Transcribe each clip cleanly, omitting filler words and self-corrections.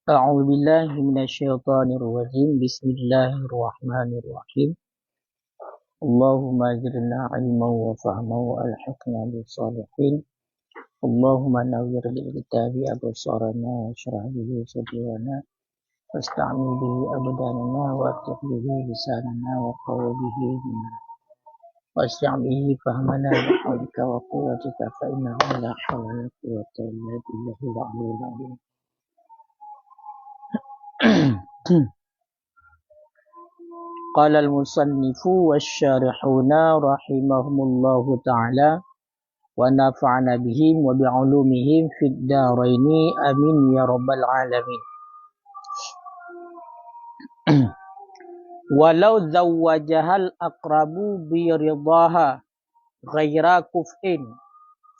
أعوذ بالله من الشيطان الرجيم بسم الله الرحمن الرحيم اللهم أجرنا علما وفهما وألحقنا بالصالحين اللهم نور بالكتاب أبصارنا واشرح به صدورنا واستعمل به أبداننا وارتق به لساننا وقوي به إيماننا واسع به فهمنا بحولك وقوتك فإنه لا حول ولا قوة إلا بالله العلي العظيم قال المصنف والشارحون رحمهم الله تعالى ونفعنا بهم وبعلومهم في الدارين آمين يا رب العالمين. ولو زوجها الأقرب برضاها غير كفء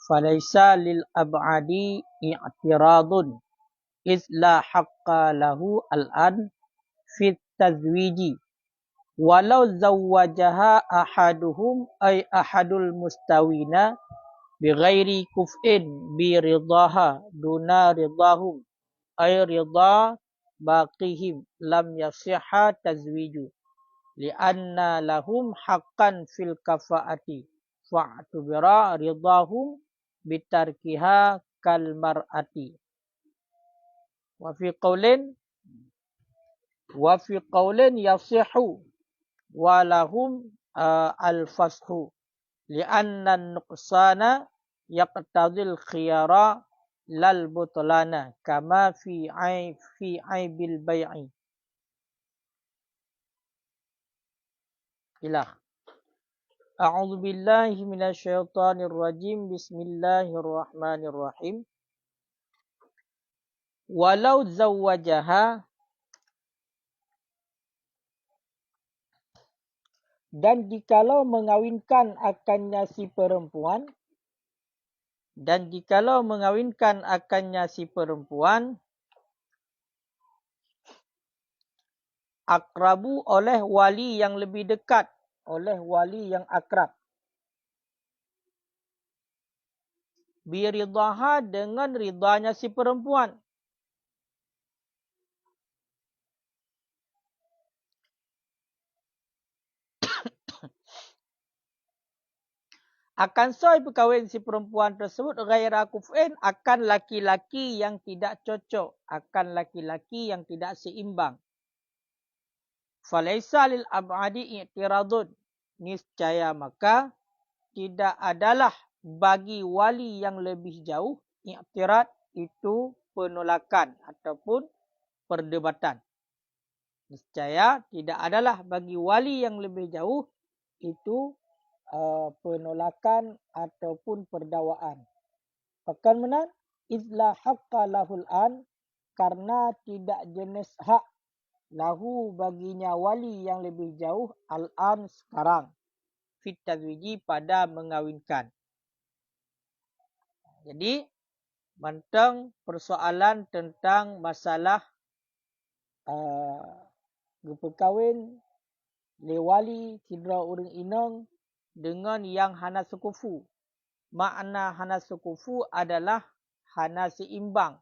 فليس للأبعد اعتراض إذ لا حق له الآن في التزويج ولو زوجها أحدهم أي أحد المستوين بغير كفء برضاها دون رضاهم أي رضا باقيهم لم يصح تزويج لأن لهم حقا في الكفاءة فاعتبر رضاهم بتركها كالمرأة وفي قول يصح ولهم الفسخ لأن النقصان يقتضي الخيار لا البطلان كما في عيب البيع إلى أعوذ بالله من الشيطان الرجيم بسم الله الرحمن الرحيم ولو زوجها dan jikalau mengawinkan akannya si perempuan akrabu oleh wali yang lebih dekat, oleh wali yang akrab, biridaha dengan ridanya si perempuan. Akan sah perkahwin si perempuan tersebut ghaira kuf'in, akan laki-laki yang tidak cocok, akan laki-laki yang tidak seimbang. Falaisa lil ab'adi i'tiradun, niscaya maka tidak adalah bagi wali yang lebih jauh i'tirad, itu penolakan ataupun perdebatan. Niscaya tidak adalah bagi wali yang lebih jauh itu penolakan ataupun perdakwaan. Bahkan mana? Izla haqqa lahul an, karena tidak jenis hak lahu baginya wali yang lebih jauh al-an sekarang. Fit tazwiji pada mengawinkan. Jadi tentang persoalan tentang masalah berperkahwin le wali sidra urang inang dengan yang hana sekufu. Makna hana sekufu adalah hana seimbang.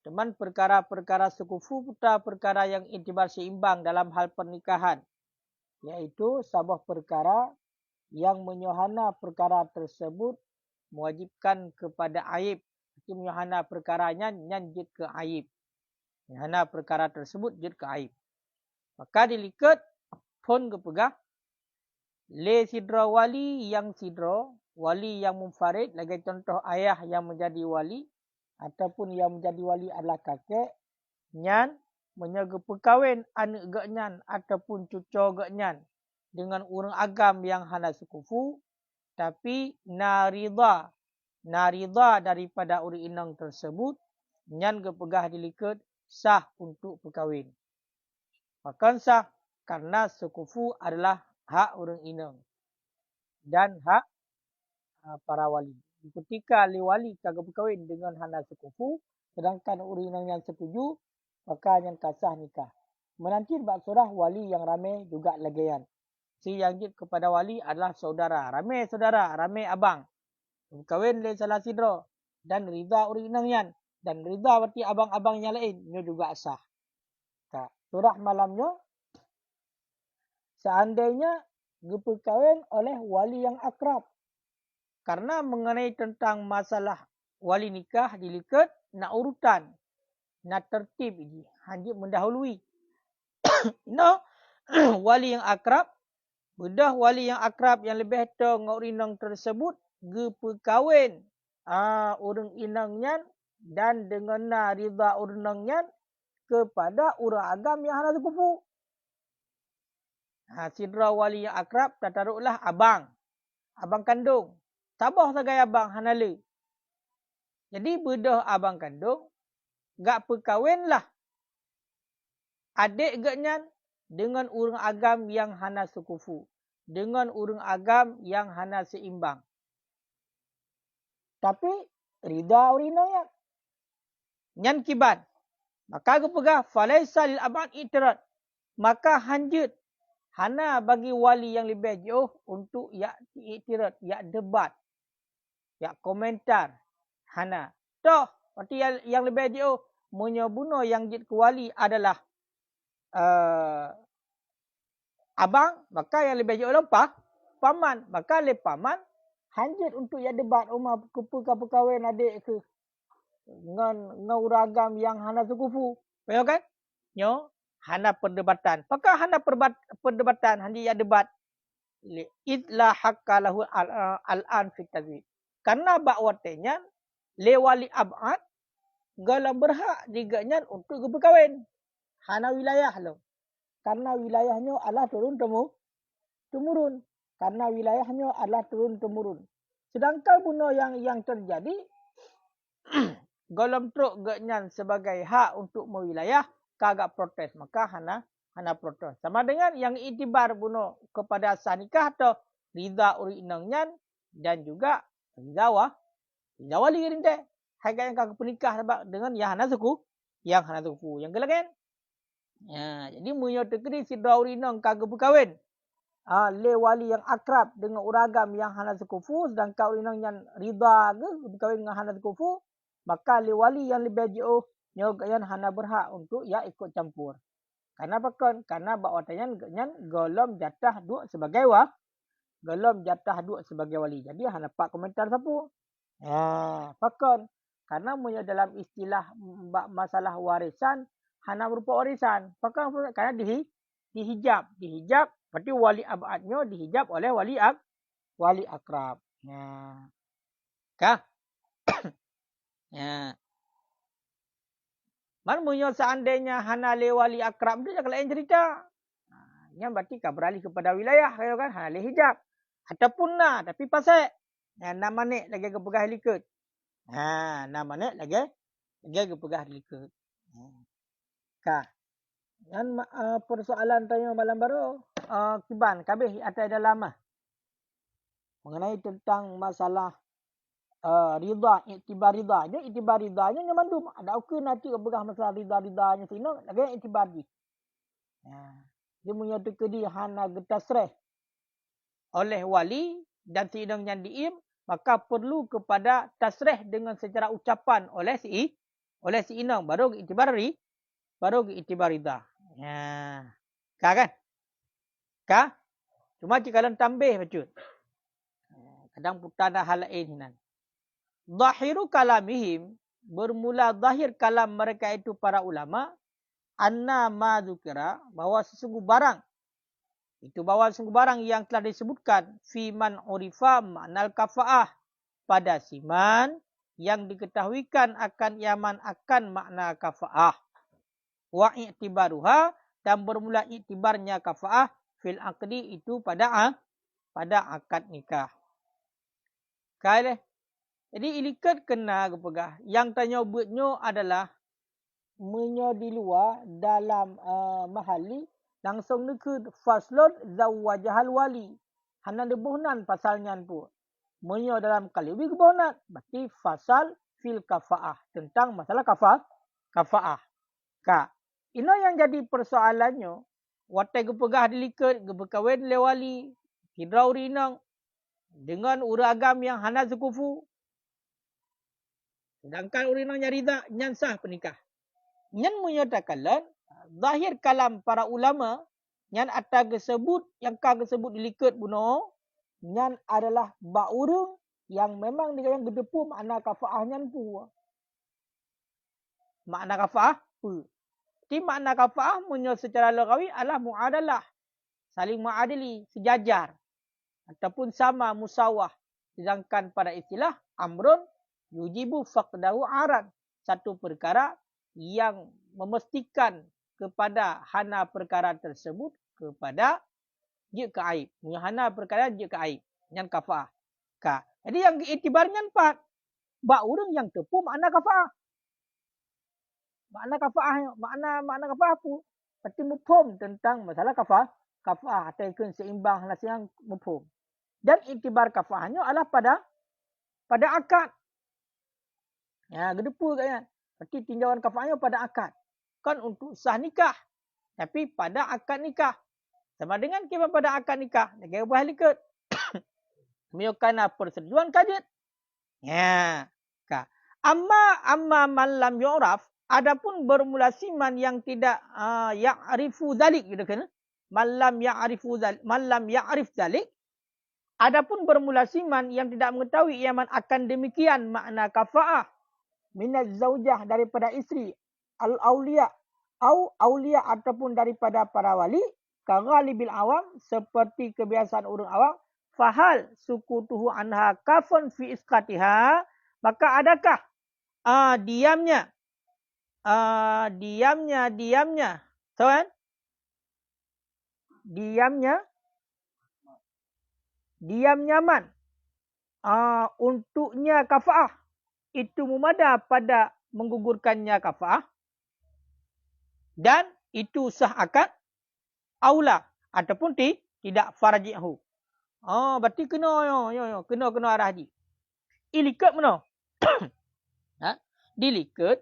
Teman perkara-perkara sekufu putar perkara yang intibar seimbang dalam hal pernikahan. Iaitu sebuah perkara yang menyohana perkara tersebut mewajibkan kepada aib. Jadi menyohana perkaranya nyanjit ke aib. Menyohana perkara tersebut jid ke aib. Maka dilikat pun kepegah le sidra wali yang munfarid, lagi contoh ayah yang menjadi wali ataupun yang menjadi wali adalah kakek nyan menyaga perkahwin anak geknyan ataupun cucu geknyan dengan orang agam yang hana sekufu, tapi narida daripada orang inang tersebut nyan kepegah dilikat sah untuk perkahwin. Maka sah karena sekufu adalah hak orang inang dan hak para wali. Ketika ahli wali kagak berkahwin dengan hana sekufu, sedangkan orang inang yang setuju, maka yang kasah nikah. Menanti bab surah wali yang ramai juga lagian. Si yang jid kepada wali adalah saudara, ramai abang. Berkahwin le salah sidra dan rida orang inang yan dan rida berarti abang-abang yang lain, nyo juga sah. Surah malamnya seandainya diperkahwin oleh wali yang akrab. Karena mengenai tentang masalah wali nikah dilikat nak urutan, nak tertib ini, hanya mendahului. No, wali yang akrab, bedah wali yang akrab yang lebih tua ngau rinang tersebut diperkahwin urang inangnya dan dengan rida urangnya kepada urang agam yang hana sekufu. Sidra wali yang akrab tataruklah abang kandung. Tabah sebagai abang hanale. Jadi bedah abang kandung gak perkahwinlah adik gaknya dengan urang agam yang hana sekufu, dengan urang agam yang hana seimbang. Tapi rida urinanya nyan kiban. Maka gepegah falaisa lil abad itirat. Maka hanjut hana bagi wali yang lebih jauh untuk ya itirat, ya debat, ya komentar. Hana. Toh, berarti yang lebih jauh menyobuno yang jid ke wali adalah abang, maka yang lebih jauh lempah paman. Maka le paman hanjut untuk ya debat rumah kepuka perkahwin adik ke dengan uragam yang hana sekufu. Betul kan? Nyo hana perdebatan. Maka hana perdebatan, hanya ya debat. Idla haqqa lahu al-an fi tazwid. Karena bakwatenya le wali abad gala berhak diganya untuk berkahwin. Hana wilayah lo. Karena wilayahnya Allah turun temurun. Karena wilayahnya Allah turun temurun. Sedangkan buno yang terjadi golom truk gaknyan sebagai hak untuk mewilayah kagak protes, maka hana protes. Sama dengan yang itibar buno kepada sah nikah atau rida uri inangnya dan juga rida wali rinte. Harga yang kagak penikah sebab dengan yang hana suku, yang gelagen. Ya, jadi munyo tekri sidra uri inang kagak berkahwin. Le wali yang akrab dengan uragam yang hana sekufu, sedangkan uri inang yang rida ke berkahwin dengan hana sekufu, maka le wali yang lebih jauh nyogayan hana berhak untuk ya ikut campur. Karena apa kan? Karena bakwatanya golom jatah dua sebagai wali. Jadi hana pak komentar sapu. Pakon. Karena punya dalam istilah masalah warisan hana berupa warisan. Pakon karena dihijab. Dihijab berarti wali abadnya dihijab oleh wali akrab. Kah? Ya. Man munyo seandainya hana le wali akrab tu jangan lain cerita. Yang berarti kau beralih kepada wilayah kan hana le hijab. Ataupun tapi pasal nama nek lagi kepegah likut. Nama nek lagi kepegah likut. Kah. Dan persoalan tanya malam baru kiban kabeh atas dalam mengenai tentang masalah rida, iktibar ridanya. Iktibar ridanya nyamandum. Ada okey nanti kepegah masalah ridanya sino lagi iktibar di. Dia menyatakan dia hana getasreh oleh wali dan sidang yang diim, maka perlu kepada tasreh dengan secara ucapan oleh si inang baru iktibar rida. Kah kan? Kah? Cuma jika kalian tambah betul. Kadang putar dah hal lain hinan. Zahiru kalamihim, bermula zahir kalam mereka itu para ulama, anna ma dzukira, bahwa sesungguh barang yang telah disebutkan fi man urifa ma'nal kafaah, pada siman yang diketahuikan akan yaman akan makna kafaah, wa i'tibaruha, dan bermula iktibarnya kafaah fil aqdi itu pada akad nikah. Kale. Jadi ilikat kena kepegah. Yang tanya buatnya adalah menyo di luar dalam mahali langsung nekut faslun zawajahal wali. Hana debuhnan pasalnya pun. Menyo dalam kaliwi kebohnan. Berarti fasal fil kafaah. Tentang masalah kafaah. Ino yang jadi persoalannya. Watai kepegah dilikat, berkahwin le wali. Hidra urinang. Dengan uragam yang hana sekufu. Sedangkan orang inang rida nyan sah pernikah. Nyan menyatakan zahir kalam para ulama nyan atas gesebut yang ka gesebut diliket buno nyan adalah ba urang yang memang digayang gedepu makna kafaah nyan pu. Makna kafaah pu. Di makna kafaah menyo secara lughawi adalah muadalah. Saling mengadili, sejajar ataupun sama musawah. Sedangkan pada istilah amrun yujibu faqdahu aran. Satu perkara yang memastikan kepada hana perkara tersebut kepada dia ke aib. Hana perkara dia ke aib. Yang kafaah. Jadi yang itibarnya 4. Ba urang yang tepu makna kafaah. Makna kafaah apa? Berarti mufhum tentang masalah kafaah atau seimbang yang mufhum. Dan iktibar kafaahnya adalah pada akad. Ya, gedepu kan. Berarti tinjauan kafaahnya pada akad. Kan untuk sah nikah. Tapi pada akad nikah. Sama dengan kira pada akad nikah. Negara boleh likat. Meyokana persetujuan kajet. Ya. Amma man lam yu'raf. Adapun bermula siman yang tidak ya'rifu dzalik gitu kan. Man lam ya'rif dzalik. Adapun bermula siman yang tidak mengetahui iaman akan demikian makna kafaah minaz zaujah daripada isteri al-auliya au auliya ataupun daripada para wali ka ghalibil awam seperti kebiasaan orang awam fahal sukutuhu anha kafan fi isqatiha maka adakah diamnya tuan diam nyaman untuknya kafaah itu memada pada menggugurkannya kafaah dan itu sah akad aula ataupun tidak farji'hu. Berarti kena kena arah haji. Ilikat mana? Dilikat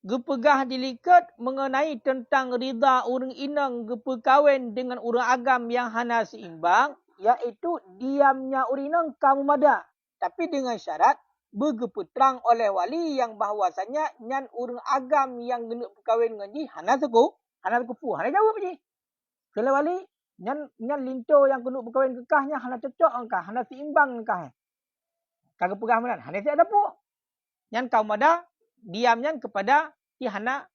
gepegah dilikat mengenai tentang rida orang inang gepekawin dengan orang agam yang hana seimbang iaitu diamnya orang inang kamu mada tapi dengan syarat bergeputrang oleh wali yang bahawasanya nyan orang agam yang genuk berkahwin dengan ji hana sekufu hana jawab ji kalau wali nyan linto yang genuk berkahwin kekahnya hana cocok engkah hana seimbang engkah kagak pegah menan hana tak ada pu nyan kaum mada diamnya kepada ti hana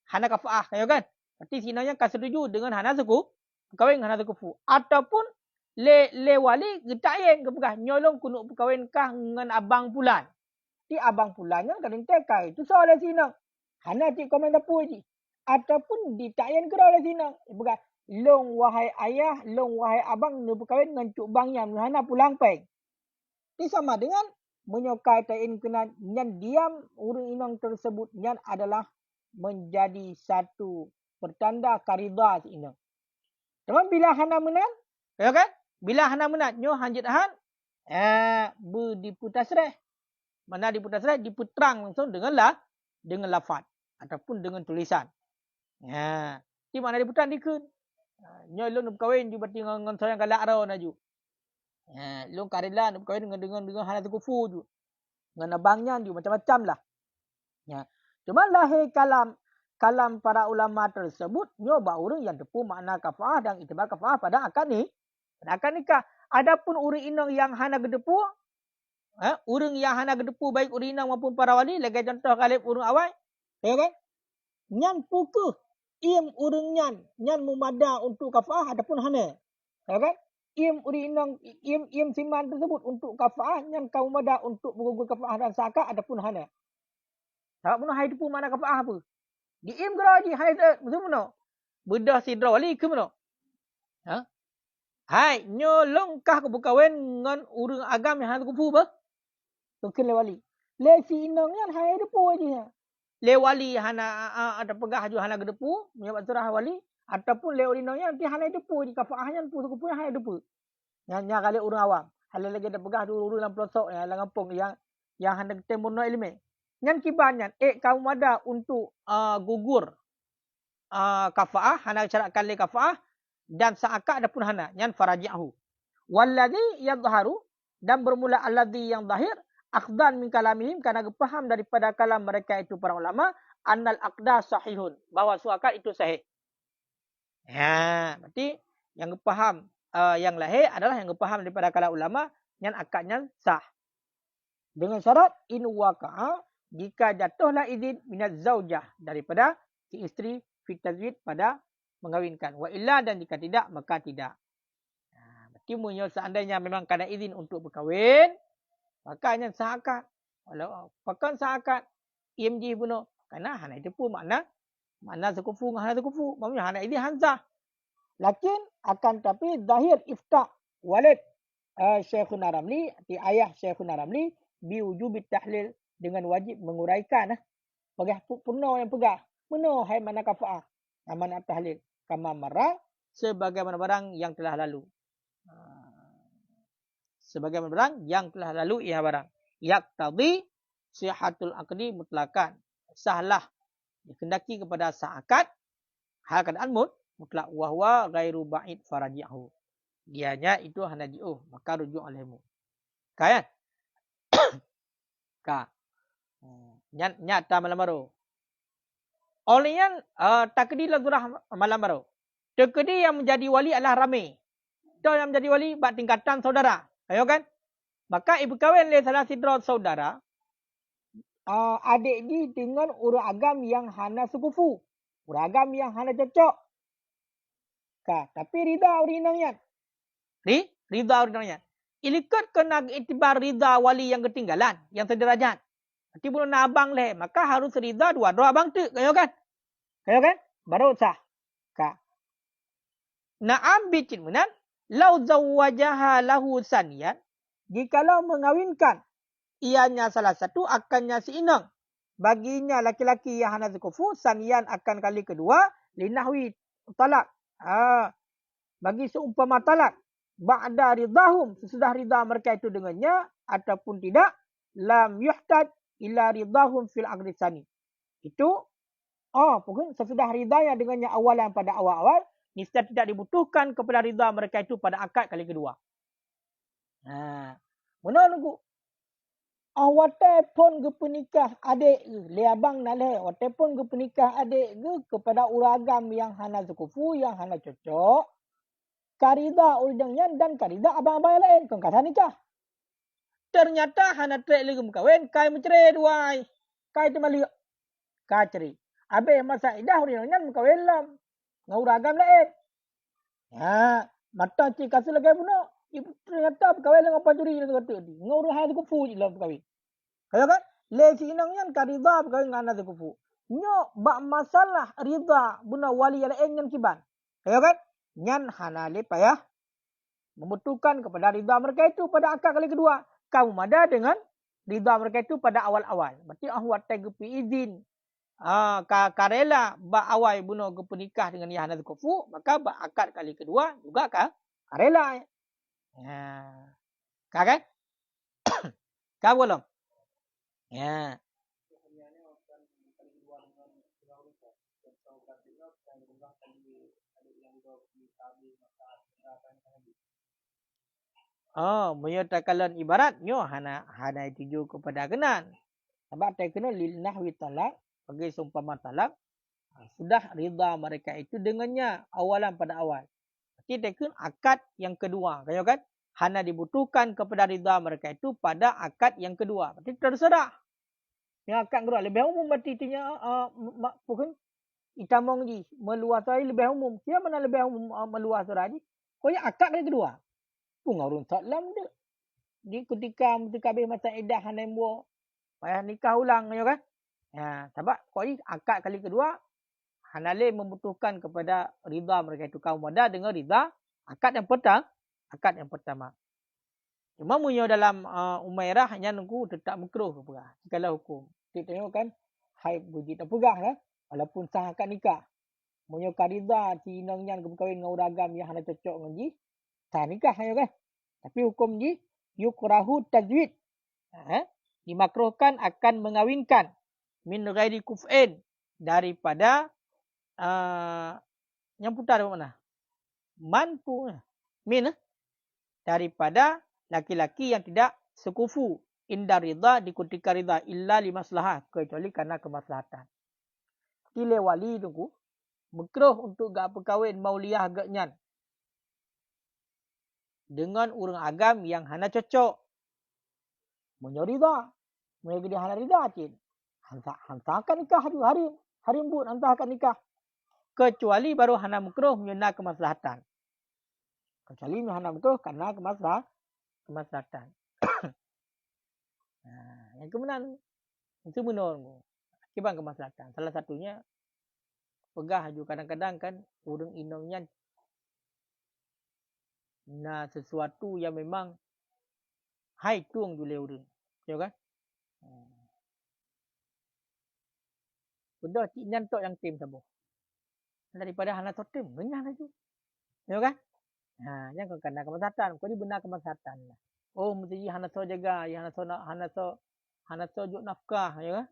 kafaah ya kan berarti sinanya ka setuju dengan hana sekufu berkahwin dengan hana sekufu ataupun le wali getayen kepegah nyolong kunuk berkahwin kah dengan abang pulan. Ti abang pulannya kadang tekai itu soal sinang. Hana ti komen dapu ji. Ataupun ditayen kera oleh sinang. Kepegah long wahai ayah, long wahai abang nu berkahwin dengan cuk bangnya hana pulang peng. Ti sama dengan menyokai tayin kena nyan diam urang inang tersebut nyan adalah menjadi satu pertanda karida inang. Teman bila hana menang, ya kan? Bila hana menat nyo hanjit han diputasreh. Mana diputasreh diputrang langsung dengan lafaz ataupun dengan tulisan. Di mana diputrang dikeun. Nyo lu nak kahwin ju berarti dengan sayang galak ro naju. Lu karela nak kahwin dengan hana sekufu ju. Dengan abangnya ju macam-macam lah. Cuma lahir kalam para ulama tersebut nyo ba urang yang tepu makna kafaah dan itibar kafaah pada akad ni. Akan nikah. Adapun urang inang yang hana gedepu, urang yang hana gedepu baik urang inang maupun para wali, lagi contoh kalib urang awal, ya kan? Nyan pukuh, im urang nyan memada untuk kafaah adapun hana. Ya kan? Im urang inang, im siman tersebut untuk kafaah, nyan kau memada untuk mengugur kafaah dan zakat adapun hana. Tak pun hai depu mana kafaah apa? Di im geraji hai macam mana? Bedah sidra wali ke mana? Hai, nyolong kah ke berkahwin dengan orang agam yang hana kufu bah? Mungkin le wali. Le si inang yang hai depu aja. Le wali hana ada pegah ju hana gedepu, menyebab surah wali ataupun le inang yang ti hana depu di kafaahnya pu kufu yang hana depu. Yang kali orang awam. Hal lagi ada pegah dulu dalam pelosok yang dalam kampung yang hana temurno ilmu. Yang kibanyan kaum ada untuk gugur kafaah hana syaratkan le kafaah dan seakad adapun hana yang faraji'hu. Walladhi yadhharu dan bermula alladhi yang zahir akhdan min kalamihim, karena faham daripada kalam mereka itu para ulama, annal aqda sahihun, bahawa suakad itu sahih. Ya, berarti yang faham yang lahir adalah yang faham daripada kalam ulama yang akadnya sah. Dengan syarat in waqa'a, jika jatuhlah izin minaz zaujah, daripada si isteri fi tazwid, pada mengawinkan. Wa illa, dan jika tidak maka tidak. Berarti munyo seandainya memang kena izin untuk berkahwin, maka hanya sah akad. Walau pakan sah akad IMG puno, karena hana itu pun makna sekufu dengan hana sekufu, maksudnya hana izin hansah. Lakin akan tapi zahir ifta walid Syekhuna Ramli, ayah Syekhuna Ramli, biwujubit tahlil, dengan wajib menguraikan pegah puno yang pegah puno hai mana kafa'ah amanat tahlil kama marra, sebagaimana barang yang telah lalu. Sebagaimana barang yang telah lalu ia barang yaqtadi sihatul aqdi mutlakan, sahlah dikendaki kepada sah akad hal keadaan mutlak, wahwa ghairu ba'id faraji'hu, dianya itu hanaji'uh, maka rujuk olehmu. Kan? Ka. Nyata malam baru. Olehnya takdirlah surah malam baru. Takdir yang menjadi wali adalah ramai. Itu yang menjadi wali bak tingkatan saudara. Ayo kan? Maka ibu kahwin oleh salah sidra saudara, adik ni dengan urut agam yang hana sekufu, urut agam yang hana cocok. Ka, tapi rida urinangnya. Rida urinangnya. Ilikut kena itibar rida wali yang ketinggalan, yang sederajat. Nanti belum nak abang leh, maka harus rida dua abang tu, kayo kan? Kayo kan? Baru sah. Ka. Na'am bicin menan, lau zawwajaha lahu saniyan, jikalau mengawinkan ianya salah satu akannya si inang, baginya laki-laki yang hana zukufu, saniyan akan kali kedua, linahwi talak. Bagi seumpama talak, ba'da ridahum, sesudah rida mereka itu dengannya, ataupun tidak, lam yuhtaj ila ridahum fil aqdi sani. Itu, pokoknya sesudah ridanya dengannya awalan pada awal-awal, niscaya tidak dibutuhkan kepada rida mereka itu pada akad kali kedua. Mana nunggu? Wate pun ke penikah adik le abang nak le, wate pun ke penikah adik kepada uragam yang hana zukufu, yang hana cocok, karida uldangnya dan karida abang-abang yang lain, kau kata nikah. Ternyata hana trek lagi mengkawin, kai mencerai duai, kai tu malik, kai ceri. Abe masa idah uldangnya mengkawin lam, ngau uragam lain. Mata cik kasih lagi puno. Ibu ternyata berkahwin dengan pajuri dengan kata dia. Ngau hana zukufu je lah berkahwin. Kaya kan? Le si inangnya karida berkahwin dengan hana zukufu. Nyo bak masalah rida buna wali yang lain yang kiban. Kaya kan? Nyan hana le payah membutuhkan kepada rida mereka itu pada akad kali kedua. Kamu mada dengan rida mereka itu pada awal-awal. Berarti ahwat tegupi izin. Karela bak awal bunuh ke penikah dengan yang hana zukufu, maka bak akad kali kedua juga karela. Kan? Kau belum? Ya. Menyatakan ibaratnya hana tuju kepada kenan. Sebab tak kena lil nahwi talak, bagi seumpama talak, sudah rida mereka itu dengannya awalan pada awal. Berarti tak kena akad yang kedua, kayo kan? Hana dibutuhkan kepada rida mereka itu pada akad yang kedua. Berarti terserah. Yang akad kedua lebih umum berarti itunya bukan itamong ji meluas lagi lebih umum. Siapa mana lebih umum meluas lagi? Kau yang akad kali kedua. Pengurun salam dia. Di ketika habis masa iddah hanembo payah nikah ulang ya kan? Sebab kau ini akad kali kedua hanale membutuhkan kepada rida mereka itu kaum muda dengan rida akad yang pertama. Cuma munyo dalam Umairah hanya nunggu tetap makruh pegah. Kalau hukum. Kita tengok kan haid buji tak pegah kan? Walaupun sah akad nikah. Munyo karida si inangnya berkahwin dengan uragam yang hana cocok dengan ji, sah nikah ya kan? Tapi hukum ji yukrahu tazwid. Dimakruhkan akan mengawinkan min ghairi kuf'in, daripada yang putar mana? Manpu min daripada laki-laki yang tidak sekufu. inda ridha di ketika ridha illa li maslahah kecuali karena kemaslahatan. Kile wali tunggu makruh untuk gak berkahwin mauliyah gak nyan dengan orang agam yang hana cocok. Munyo ridha, munyo gede hana ridha cin. Hansa akan nikah hari embun hansa akan nikah. Kecuali baru hana makruh menyena kemaslahatan. Kecuali hana makruh karena kemaslahatan. Yang kemudian itu menurut akibat kemaslahatan. Salah satunya pegah juga kadang-kadang kan urang inongnya nah sesuatu yang memang hai tuang jule urang. Ya kan? Benda cik nyan tok yang tim sabo. Daripada hana totem menyan itu. Ya kan? Yang kena kemaslahatan. Kau ni benar kemaslahatan. Oh, mesti hana so jaga, hana so juk nafkah, ya kan?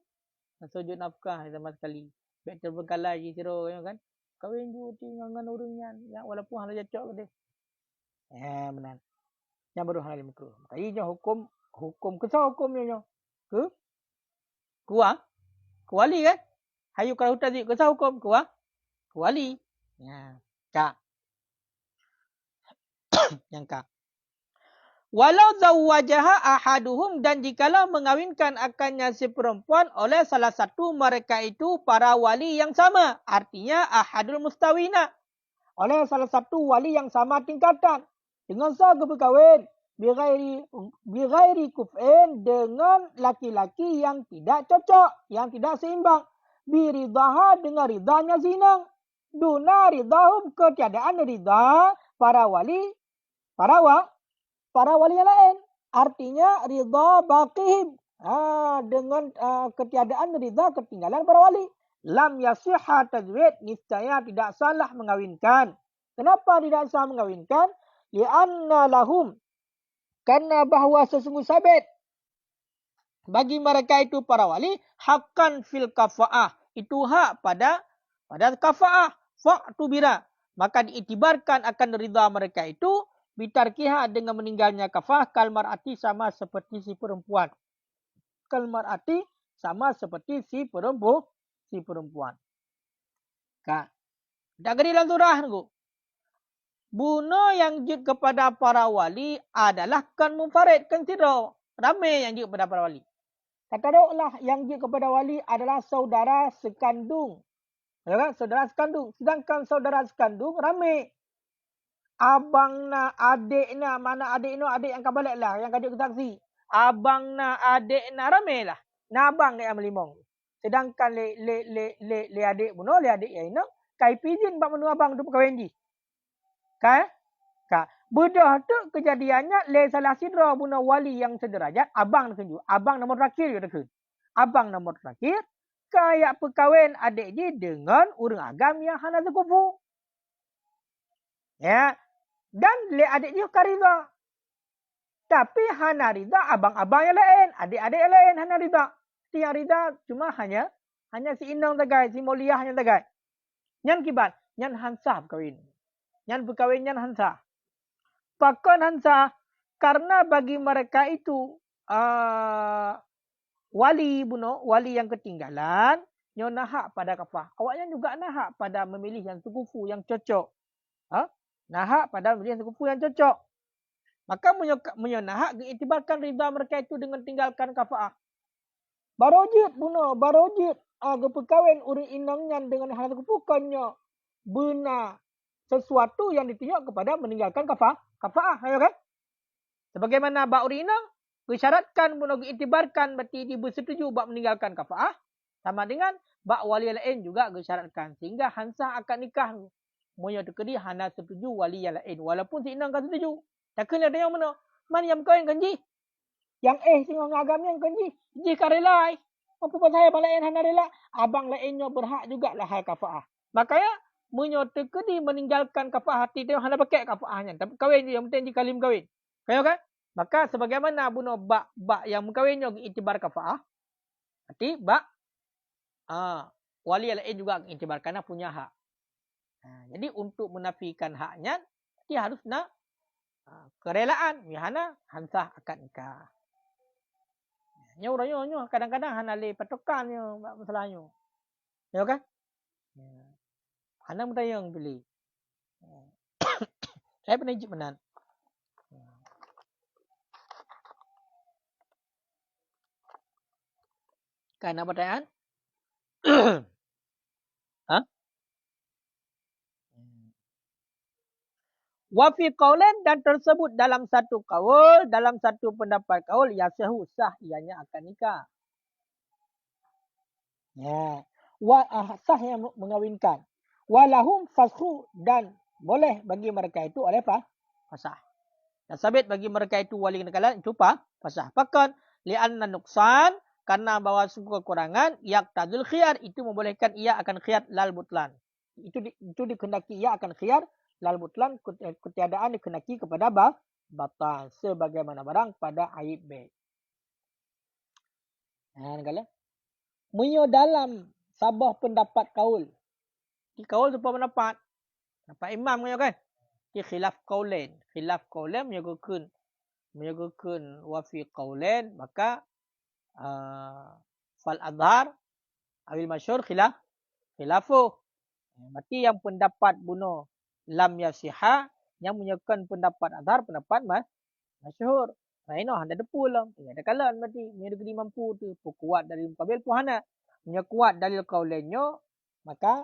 Hana so juk nafkah sama sekali. Baik terbengkalai je siro, ya kan? Kawin ju tinggal dengan orangnya, ya walaupun hana cocok ke dia. Benar. Yang baru hal makruh. Makanya hukum kesal hukumnya. Kuali kan? Hayu kalau tadi kesal hukum kuali. Ya, kak. Yang kak. Walau zawwajaha ahaduhum dan jikalau mengawinkan akannya si perempuan oleh salah satu mereka itu para wali yang sama. Artinya ahadul mustawina. Oleh salah satu wali yang sama tingkatan. Dengan sah berkahwin. Bighairi kuf'in dengan laki-laki yang tidak cocok. Yang tidak seimbang. Biridaha dengan ridhanya zinang. Duna ridahum ketiadaan ridha para wali. Para wali yang lain. Artinya ridha baqihim. Dengan ketiadaan ridha ketinggalan para wali. Lam yasihha tazwid. Niscaya tidak salah mengawinkan. Kenapa tidak salah mengawinkan? Lianna lahum. Karena bahawa sesungguh sabit. Bagi mereka itu para wali. Hakan fil kafa'ah. Itu hak pada kafa'ah. Fa'tubira. Maka diiktibarkan akan ridha mereka itu. Bitarkiha dengan meninggalnya kafah kalmarati sama seperti si perempuan. Kalmarati sama seperti si perempuan. Kak. Tak kena dalam surah tu. Bunuh yang jid kepada para wali adalah kan munfarid kan tidak. Ramai yang jid kepada para wali. Kata doklah yang jid kepada wali adalah saudara sekandung. Ya kan? Saudara sekandung. Sedangkan saudara sekandung ramai. Abang na adik na mana adik no adik yang kabalik lah yang kadik saksi. Abang na adik na ramai lah. Na abang yang melimong. Sedangkan le adik buno le adik yang ino kai pizin bak menu abang tu perkahwin ji. Ka? Bedah tu kejadiannya le salah sidra buno wali yang sederajat abang nak tunjuk. Abang nombor terakhir dia dekun. Abang nombor terakhir kayak perkahwin adik ji dengan orang agam yang hana sekufu. Ya. Dan le adik dia karida. Tapi hana rida abang-abang yang lain. Adik-adik yang lain hana rida. Yang rida cuma hanya si Inong tagai. Si Muliah yang tagai. Nyan kibat. Nyan hansah berkahwin. Nyan berkahwin nyan hansah. Pakon hansah. Karena bagi mereka itu. Wali buno. Wali yang ketinggalan. Nyo nahak pada kafah. Awaknya juga nahak pada memilih yang sekufu. Yang cocok. Nahak pada memilih yang sekufu yang cocok. Maka menyonahak diiktibarkan ridha mereka itu dengan tinggalkan kafa'ah. Barojit buno, barojit. Perkahwin uri inangnya dengan hal kepukannya. Benar. Sesuatu yang ditunjuk kepada meninggalkan kafa'ah. Ya kan? Sebagaimana bak uri inang. Disyaratkan buno diiktibarkan berarti dia bersetuju bak meninggalkan kafa'ah. Sama dengan bak wali lain juga disyaratkan. Sehingga hansah akan nikah. Moyo tekedi hana setuju wali yang lain. Walaupun si inang kan setuju. Tak kena ada yang mana. Mana yang kau yang kanji? Yang singgung agam yang kanji. Ji karelai. Apa pun saya balain hana rela. Abang lainnya berhak jugalah hal kafa'ah. Makanya menyo tekedi meninggalkan kafa'ah hati dia hana pakai kafa'ahnya. Tapi kahwin yang penting dikalim kahwin. Kaya kan? Maka sebagaimana buno bak yang mengkawinnya iktibar kafa'ah. Berarti bak wali lain juga iktibar karena punya hak. Jadi untuk menafikan haknya dia harus nak kerelaan mihana hansah akad nikah. Nyo kadang-kadang hana le patokannya masalahnya. Ya kan? Hana mutayang beli. Saya pernah ijib menan. Kan apa pertanyaan? Hah? Wa fi qaulin dan tersebut dalam satu kaul, dalam satu pendapat kaul yasahu sah ianya akan nikah. Ya. Sah yang mengawinkan. Walahum fashu dan boleh bagi mereka itu oleh apa? Fasah. Dan sabit bagi mereka itu wali nekalan itu apa? Fasah. Pakat li'anna nuqsan karena bahawa sungguh kekurangan yaqtadul khiyar itu membolehkan ia akan khiyar lal butlan. Itu dikehendaki ia akan khiyar lal butlan ketiadaan dikehendaki kepada batal sebagaimana barang pada aib B. Nah, kala munyo dalam sabah pendapat kaul. Di kaul tu pendapat. Pendapat imam kan? Di khilaf qaulain. Khilaf qaulain menyebutkan wa fi qaulain maka fal adhar awil masyhur khilafu. Berarti yang pendapat bunuh lam yasiha yang menyebutkan pendapat adhar pendapat masyhur. Nah ini ada depu lah. Ada kalan berarti menyebut mampu tu kuat dari mukabil puhana. Punya kuat dalil qaulainnya maka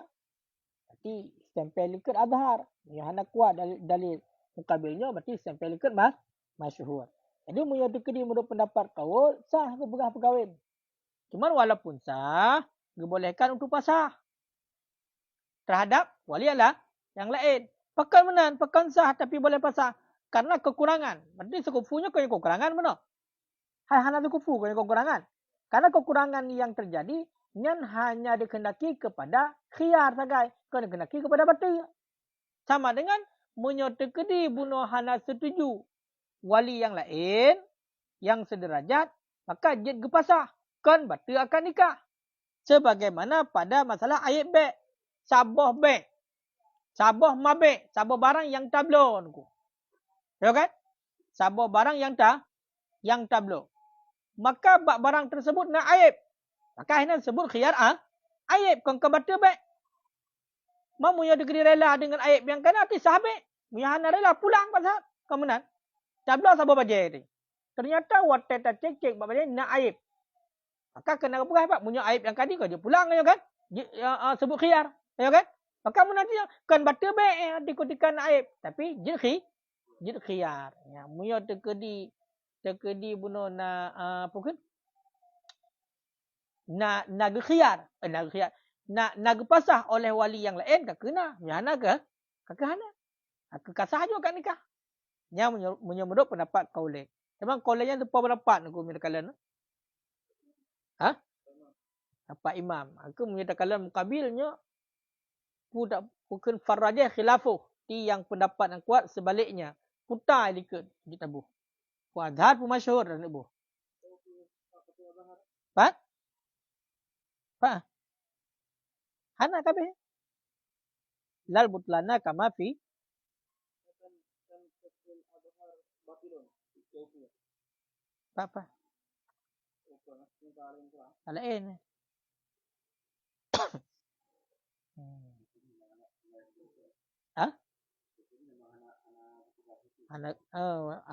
berarti stempel ikut adhar. Yang hana kuat dalil mukabilnya berarti stempel ikut masyhur. Jadi menyebut menurut pendapat kaul sah ke begah perkahwin. Cuman walaupun sah, dibolehkan untuk pasah terhadap wali Allah yang lain. Pekan menan, pekan sah tapi boleh pasah karena kekurangan. Berarti sekufunya kena kekurangan benar. Hai hana sekufu kena kekurangan. Karena kekurangan yang terjadi yang hanya dikehendaki kepada khiyar sagai, kena dikehendaki kepada batil. Sama dengan menyertai bunuh hana setuju wali yang lain yang sederajat, maka jid gepasah kan batil akan nikah. Sebagaimana pada masalah ayat B. Sabah B. Sabah mabe. Sabah barang yang tablo. Ya kan? Sabah barang yang tablo. Maka barang tersebut nak aib. Maka ini sebut khiyar aib. Kau batil B. Mamu yang degeri rela dengan aib yang kena hati sahabat. Muyahan rela pulang pasal. Kemudian. Tablo sabah bajai ni. Ternyata waktu tak cek bapa nak aib. Maka kena apa? Punya aib yang tadi kau dia pulang ya kan? Sebut khiyar, ya kan? Maka nanti kan batal baik dikutikan aib, tapi jid khiyar. Ya, munya terkedi bunuh na apa kan? Na khiyar, na pasah oleh wali yang lain tak kena. Yana ke? Kakana. Aku kasah juga kan nikah. Nya menurut pendapat kaulin. Memang kaulinnya tu pendapat aku minta kalian. Ha? Apa imam? Aku menyatakan mukabilnya bukan farajah khilafuh. Di yang pendapat yang kuat sebaliknya. Putar ikut di tabuh. Wadhar pun masyhur dan ibu. Pak? Pak? Hana kabeh? Lal butlana kama fi apa? Alain. Hah?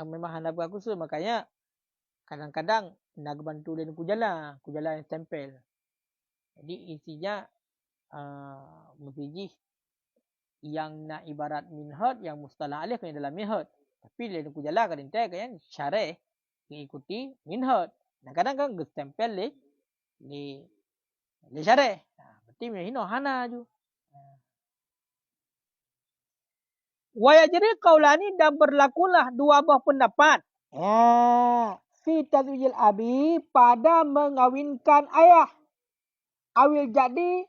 Memang hana bagus tu makanya kadang-kadang nak bantu dia ku jalan yang tempel. Jadi isinya mufijih yang nak ibarat minhad yang mustalah alih kena dalam minhad. Tapi dia ku jalan kan intai kan syarah mengikuti minhad. Kadang-kadang kan stempel le syarah. Berarti hino hana ju. Wa yajri qaulani dan berlakulah dua buah pendapat. Fi tazwijil abi pada mengawinkan ayah. Awil jadi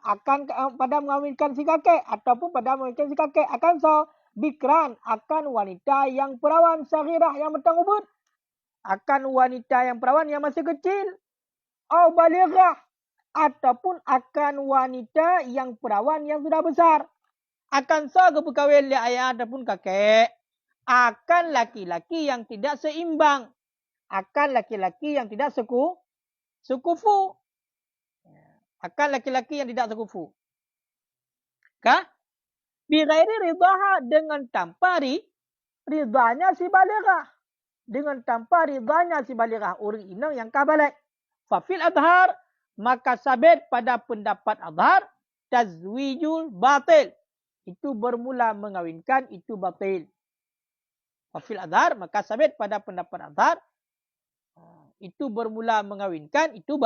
akan pada mengawinkan si kakek ataupun pada mengawinkan si kakek akan bikran akan wanita yang perawan syaghirah yang metang ubud. Akan wanita yang perawan yang masih kecil. Au balighah ataupun akan wanita yang perawan yang sudah besar. Akan berkahwin oleh ayah ataupun kakek. Akan laki-laki yang tidak seimbang. akan laki-laki yang tidak sekufu. Akan laki-laki yang tidak sekufu. Kah? Bighairi ridaha, dengan tanpa ridanya si balighah. Dengan tanpa ridanya si balighah, orang inang yang kabalik. Fafil adhar, maka sabit pada pendapat adhar, tazwijul batil. Itu bermula mengawinkan, itu batil. Fafil adhar, maka sabit pada pendapat adhar, itu bermula mengawinkan, itu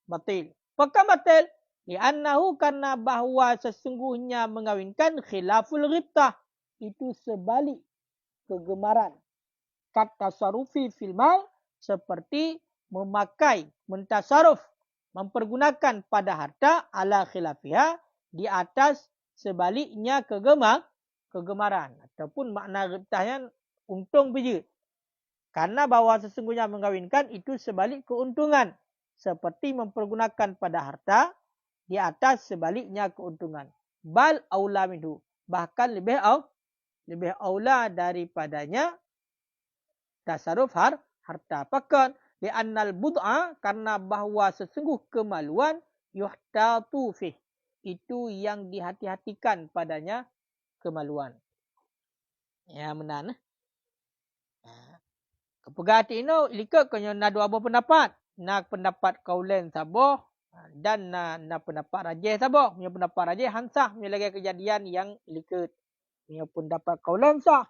batil. Apakah batil? Li'annahu, karena bahawa sesungguhnya mengawinkan khilaful ghibtah. Itu sebalik kegemaran. Kat tasarufi fil mal, seperti memakai, mentasaruf, mempergunakan pada harta ala khilafiha, di atas sebaliknya kegemaran. Ataupun makna ghibtahnya untung biji. Karena bahawa sesungguhnya mengawinkan itu sebalik keuntungan. Seperti mempergunakan pada harta di atas sebaliknya keuntungan. Bal aula minhu. Bahkan lebih aula daripadanya tasarruf harta. Pakan li'annal bud'a, karena bahawa sesungguh kemaluan yuhtatu fih. Itu yang dihati-hatikan padanya kemaluan. Ya benar. Kepegati ini likut kena na dua buah pendapat. Na pendapat kaulen saboh dan na pendapat rajih saboh. Punya pendapat rajih hansah punya lagi kejadian yang likut. Punya pendapat kaulen sah.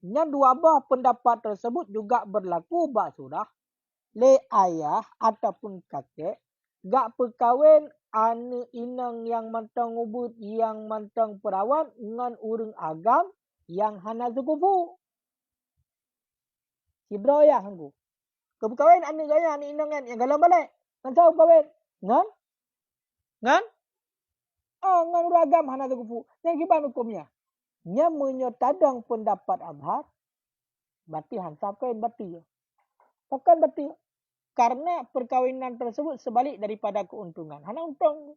Yang dua buah pendapat tersebut juga berlaku bak surah le ayah ataupun kakek gak perkahwin ane inang yang mantang ubud yang mantang perawan dengan urang agam yang hana sekufu. Ibro ya hanggu. Kepekawin ane gaya ane inang yang galang balik. Ngan tahu kawin? Ngan? Ngan uragam hana sekufu. Yang gimana hukumnya? Nya menyotadang pendapat abhar. Berarti hansap kain berarti. Bukan berarti. Karena perkawinan tersebut sebalik daripada keuntungan. Hana untung.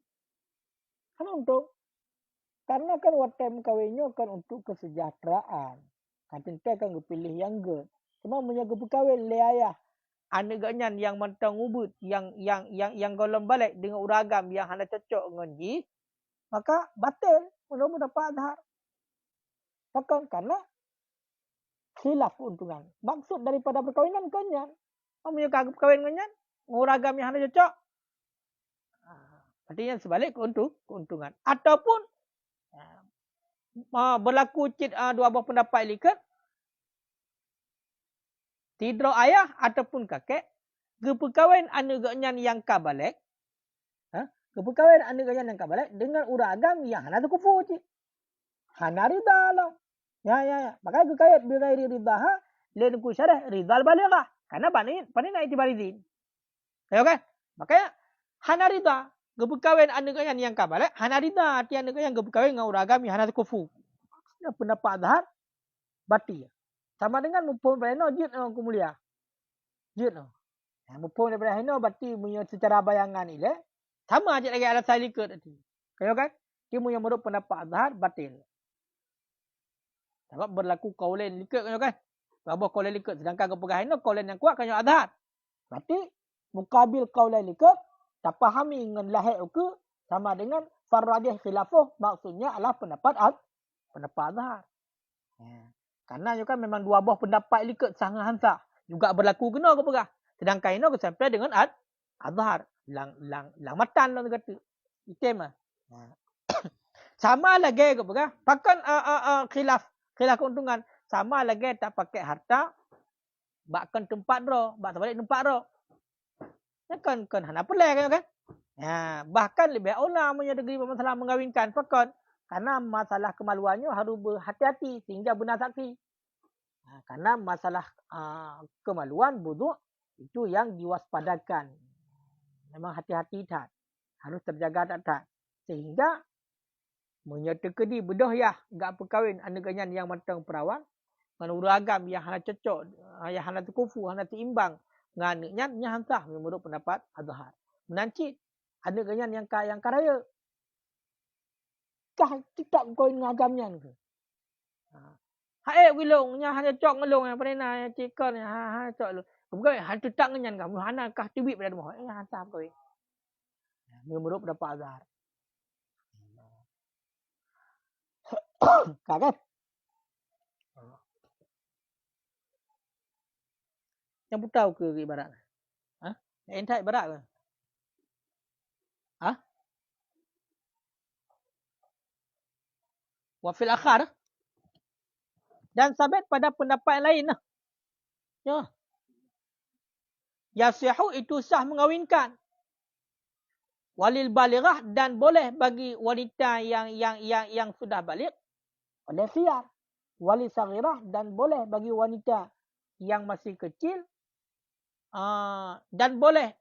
Karena kan waktu kawinnya kan untuk kesejahteraan. Kan tentu kan pilih yang good. Cuma menjaga perkahwin le ayah. Anak ganyan yang mantang ubud, yang golong balik dengan uragam yang hana cocok dengan ji, maka batil menurut dapat adhar. Bahkan karena khilaf keuntungan. Maksud daripada perkawinan ganyan. Kamu yang kagum kahwin ganyan, uragam yang hana cocok. Artinya sebalik keuntungan. Ataupun berlaku dua buah pendapat likat. Tidro ayah ataupun kakek, kepekawin anak ganyan yang kabalik, kepekawin anak ganyan yang kabalik dengan uragam yang hana tukufu cik. Hana rida lah. Ya. Makanya kekait bighairi ridaha lain ku syarah ridal balighah. Karena panin nak itibaridin. Ya kan? Makanya hana rida. Kepekawin anak ganyan yang kabalik, hana rida. Arti anak ganyan kepekawin dengan uragam yang hana tukufu. Maksudnya pendapat adhar batil. Sama dengan mupun pada jid aku mulia. Jid no. Mupun daripada hino berarti punya secara bayangan ni le. Sama aja lagi alat saya likut tadi. Kaya kan? Dia punya menurut pendapat azhar batil. Sebab berlaku kaulen likut kaya kan? Bahawa kaulen likut sedangkan kepegahan hino kaulen yang kuat kaya azhar. Berarti mukabil kaulen likut tak pahami dengan lahir uku sama dengan farradih khilafuh, maksudnya adalah pendapat azhar. Karena juga memang dua buah pendapat likut sangat hantar. Juga berlaku kena ke pegah. Sedangkan ini sampai dengan azhar. Lang matan lah kata. Item lah. Sama lagi ke pegah. Pakan khilaf keuntungan. Sama lagi tak pakai harta. Bakkan tempat roh. Bak terbalik tempat roh. Kan hana pelai kan? Bahkan lebih aula punya negeri masalah mengawinkan. Pakan. Karena masalah kemaluannya harus berhati-hati sehingga benar saksi. Karena masalah kemaluan bodoh itu yang diwaspadakan. Memang hati-hati tak. Harus terjaga tak. Sehingga menyertakedi bedah ya. Gak perkahwin anak ganyan yang matang perawan. Dengan uragam yang hana cocok. Yang hana terkufu, hana terimbang. Dengan anaknya nyahantah menurut pendapat azhar. Menancit. Anak ganyan yang karaya. Tidak kawin dengan agamnya ni. Wilong nya hanya cok ngelong yang pernah cikon cok lu. Kepegawai hantu tak ngenyan kamu hana kah tibik pada rumah. Hantar kau. Menurut pendapat Azhar. Kan? Yang tahu ke ibarat? Ha? Entah ibarat ke? Ha? Wa fil akhar. Dan sabit pada pendapat yang lain lah. Ya. Yasihu itu sah mengawinkan. Walil balighah dan boleh bagi wanita yang sudah balik oleh khiyar. Wali saghirah dan boleh bagi wanita yang masih kecil dan boleh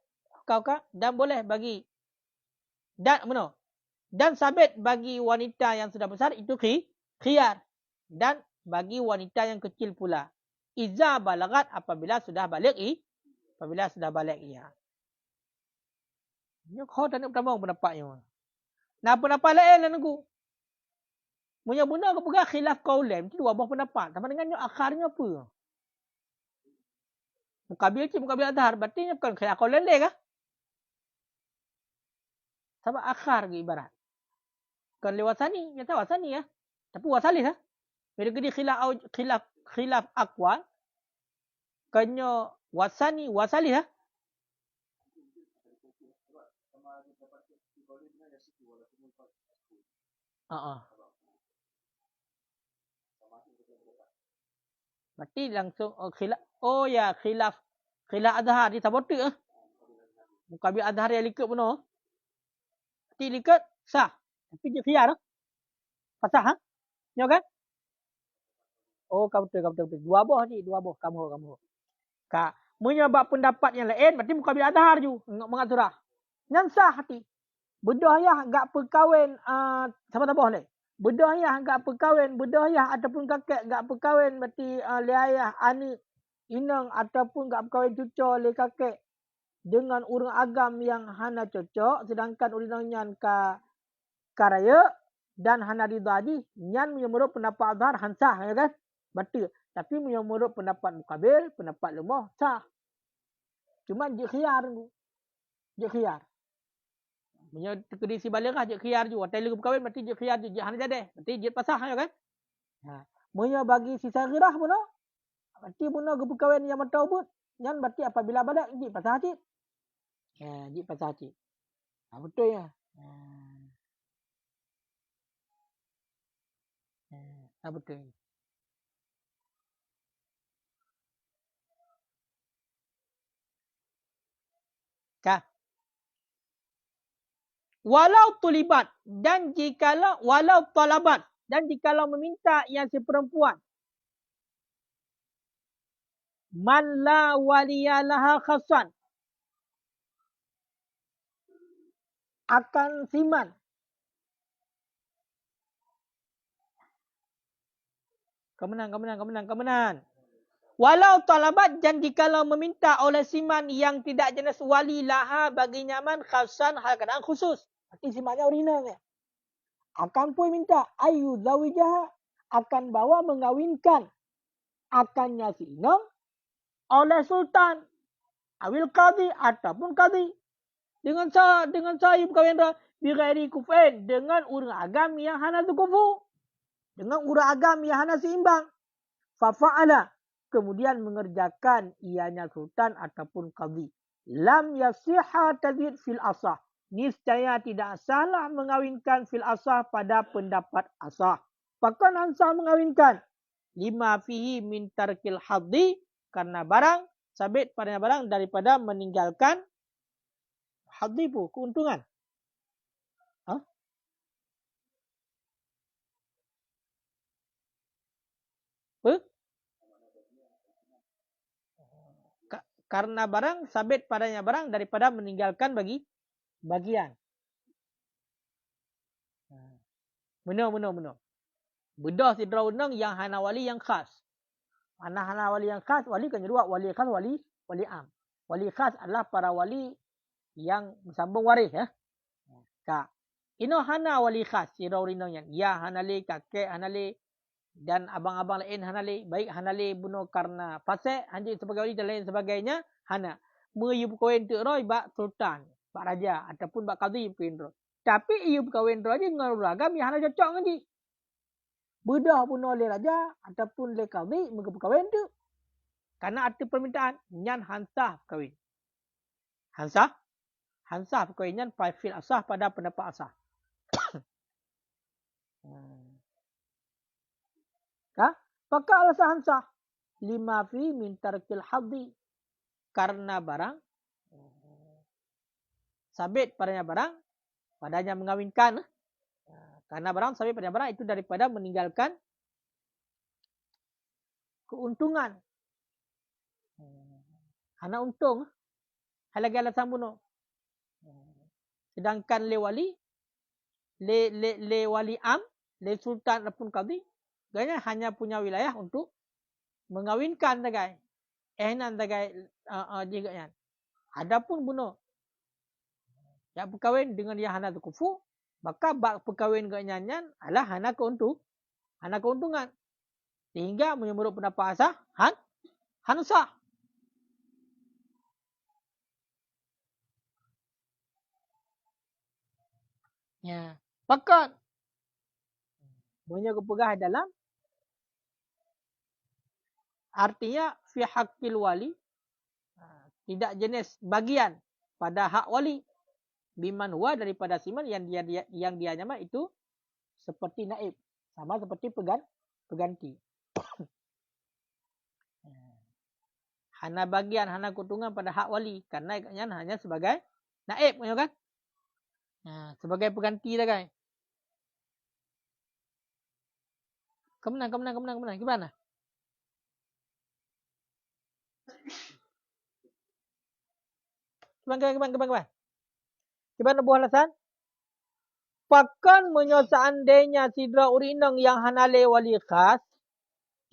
dan boleh bagi dan sabit bagi wanita yang sudah besar itu khiyar dan bagi wanita yang kecil pula iza balagat apabila sudah balik ia. Ni kau tak nak bertambah pendapatnya. Nah pendapat lain lah nunggu. Punya benda ke pegang khilaf qaulain mesti dua buah pendapat. Sama dengannya akarnya apa? Mukabil Azhar berarti bukan khilaf qaulain ke? Sebab akhar ke ibarat. Kan lewat wasani, nyata wasani ya. Tapi wasalih lah. Bila kedi khilaf aqwal kanyo wasalih lah. Berarti langsung khilaf Azhar di sabota Mukabil Azhar yang likut penuh. Berarti likut sah. Tapi dia khiyar. Pasah ha? Ya kan? Oh, kau betul. Dua buah ni, kamu. Kak, menyebab pendapat yang lain berarti Mukabil Azhar ju mengaturah. Yang sah hati. Bedahnya gak perkahwin sama tabah ni. Bedahnya gak perkahwin, bedahnya ataupun kakek gak perkahwin berarti liayah ani inang ataupun gak perkahwin cucu le kakek dengan orang agam yang hana cocok sedangkan ulinannya ka karaya dan hana ridadi nyan menurut pendapat Azhar hansah ya kan? Betul. Tapi menurut pendapat Mukabil, pendapat lemah sah. Cuma dia khiyar. Punya kedisi balighah je khiyar ju. Tai lagu berkahwin berarti je khiyar ju. Hana jadi. Berarti je pasah ya kan? Punya bagi sisa ghirah pun berarti pun ke berkahwin yang mataubut. Yang berarti apabila balik je pasah hati. Je pasah hati. Betul ya. Betul. Kah? Walau tulibat dan jikalau walau talabat dan jikalau meminta yang si perempuan man la waliyalaha khasan akan siman kemenang. Walau talabat dan jikalau meminta oleh siman yang tidak jenis wali laha bagi nyaman khasan hal keadaan khusus. Arti simannya original ya. Akan pun minta ayu zawijah akan bawa mengawinkan akannya si inang oleh sultan awil qadi ataupun qadi dengan saya berkahwin bi ghairi kufain dengan orang agam yang hana kufu dengan orang agam yang hana seimbang fa fa'ala kemudian mengerjakan ianya sultan ataupun qadi lam yasihha tazid fil asah niscaya tidak salah mengawinkan fil asah pada pendapat asah bahkan ansah mengawinkan lima fihi min tarkil haddi karena barang sabit padanya barang daripada meninggalkan haddi pun keuntungan. Karena barang sabit padanya barang daripada meninggalkan bagian. Benar. Bedah sidra undang yang hana wali yang khas. Hana wali yang khas, wali kan dua, wali khas, wali am. Wali khas adalah para wali yang bersambung waris ya. Kak. Ino hana wali khas sidra undang yang ya hana le kakek hana le dan abang-abang lain hanali, baik hanali bunuh karena fasik, hanji sebagai wali dan lain sebagainya, hana. Mereka berkahwin tu roy bak sultan, bak raja ataupun bak qadhi berkahwin roy. Tapi ia berkahwin roy dengan beragam yang hana cocok dengan dia. Bedah bunuh oleh raja ataupun oleh qadhi mereka berkahwin tu. Karena arti permintaan, nyan hansah berkahwin. Hansah? Hansah perkahwinan fil asah pada pendapat asah. Maka alasan hansah. Lima fi min tarkil haddi. Karena barang. Sabit padanya barang. Padanya mengawinkan. Karena barang sabit padanya barang itu daripada meninggalkan keuntungan. Hana untung. Halagi alasan bunuh. Sedangkan le wali. Le wali am. Le sultan ataupun qadhi. Ganya hanya punya wilayah untuk mengawinkan tagai. Ehnan tagai juga yan. Adapun bunuh yang berkahwin dengan yang hana kufu, maka bak perkahwin dengan nyanyan adalah hana keuntungan. Sehingga menurut pendapat asah hansah. Ya, pakat. Punya kepegah dalam artinya fi haqqil wali tidak jenis bagian pada hak wali biman huwa daripada siman yang dia nyama itu seperti naib, sama seperti pengganti. Hana bagian hana keuntungan pada hak wali karena ikatnya hanya sebagai naib kan? Sebagai pengganti dah kan. Kemenang. Gimana? Gimana buah alasan? Pakan menyosaandainya sidra urinang yang hanale wali khas,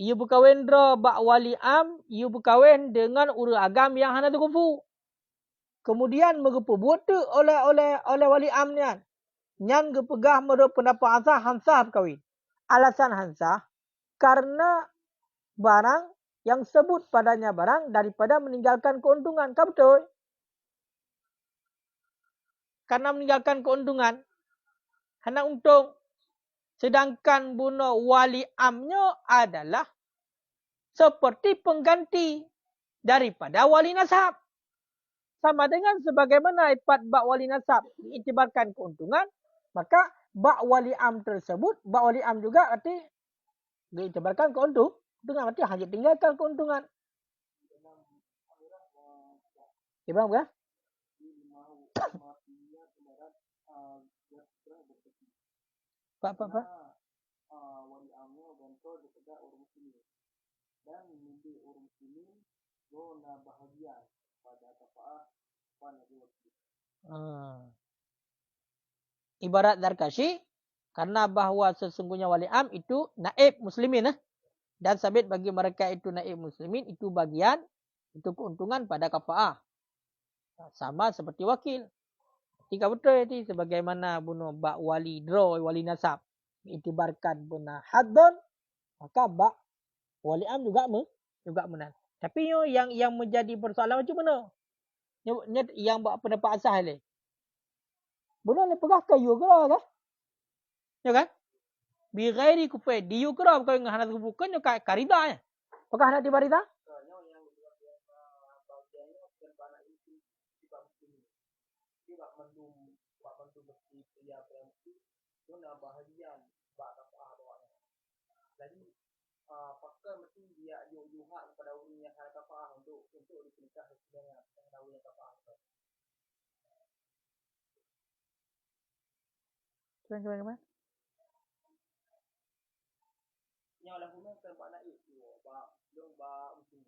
ia berkahwin dra bak wali am, ia berkahwin dengan ura agam yang hana kufu. Kemudian mereka buat tu oleh wali am nian. Nyan gepegah menurut pendapat asah hansah berkahwin. Alasan hansah karena barang yang sebut padanya barang daripada meninggalkan keuntungan. Kau betul? Karena meninggalkan keuntungan. Hana untung. Sedangkan bunuh wali amnya adalah seperti pengganti daripada wali nasab. Sama dengan sebagaimana ifat bak wali nasab diiktibarkan keuntungan, maka bak wali am tersebut, bak wali am juga arti diiktibarkan keuntungan. Berarti hanya tinggalkan keuntungan. Gimana bukan? Pak. Wali amnya bentuk daripada orang muslimin. Dan mimpi orang muslimin guna bahagia pada kafaah pada waktu. Ibarat Darkashi karena bahawa sesungguhnya wali am itu naib muslimin dan sabit bagi mereka itu naib muslimin itu bagian itu keuntungan pada kafaah. Sama seperti wakil. Jika betul itu sebagaimana bunuh bak wali draw wali nasab diiktibarkan benar haddon, maka bak wali am juga menang. Tapi yang menjadi persoalan macam mana? Yang buat pendapat asah ni. Benar ni pegah kayu ke lah kan? Ya kan? Bi ghairi kufa diu ke lah bukan hana bukan yo karida ya. Apakah hana dibarida? Jadi pakar mesti dia yuhak kepada orang yang hal kafah untuk diperintah dengan tahu yang kafah. Gimana? Yang lah guna tempat nak itu, belum mungkin.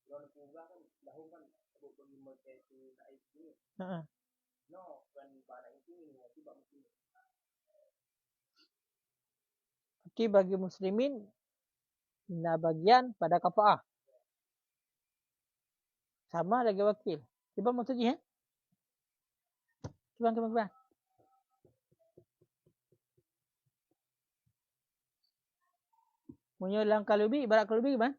Kalau nak guna kan, dahulu kan sebut pergi mereka itu nak itu. No, kan pada itu nanti bak mungkin. Jadi bagi muslimin na bagian pada kafaah. Sama lagi wakil. Cuba maksudnya? Cuba. Menyolang kalubi, ibarat kalubi gimana?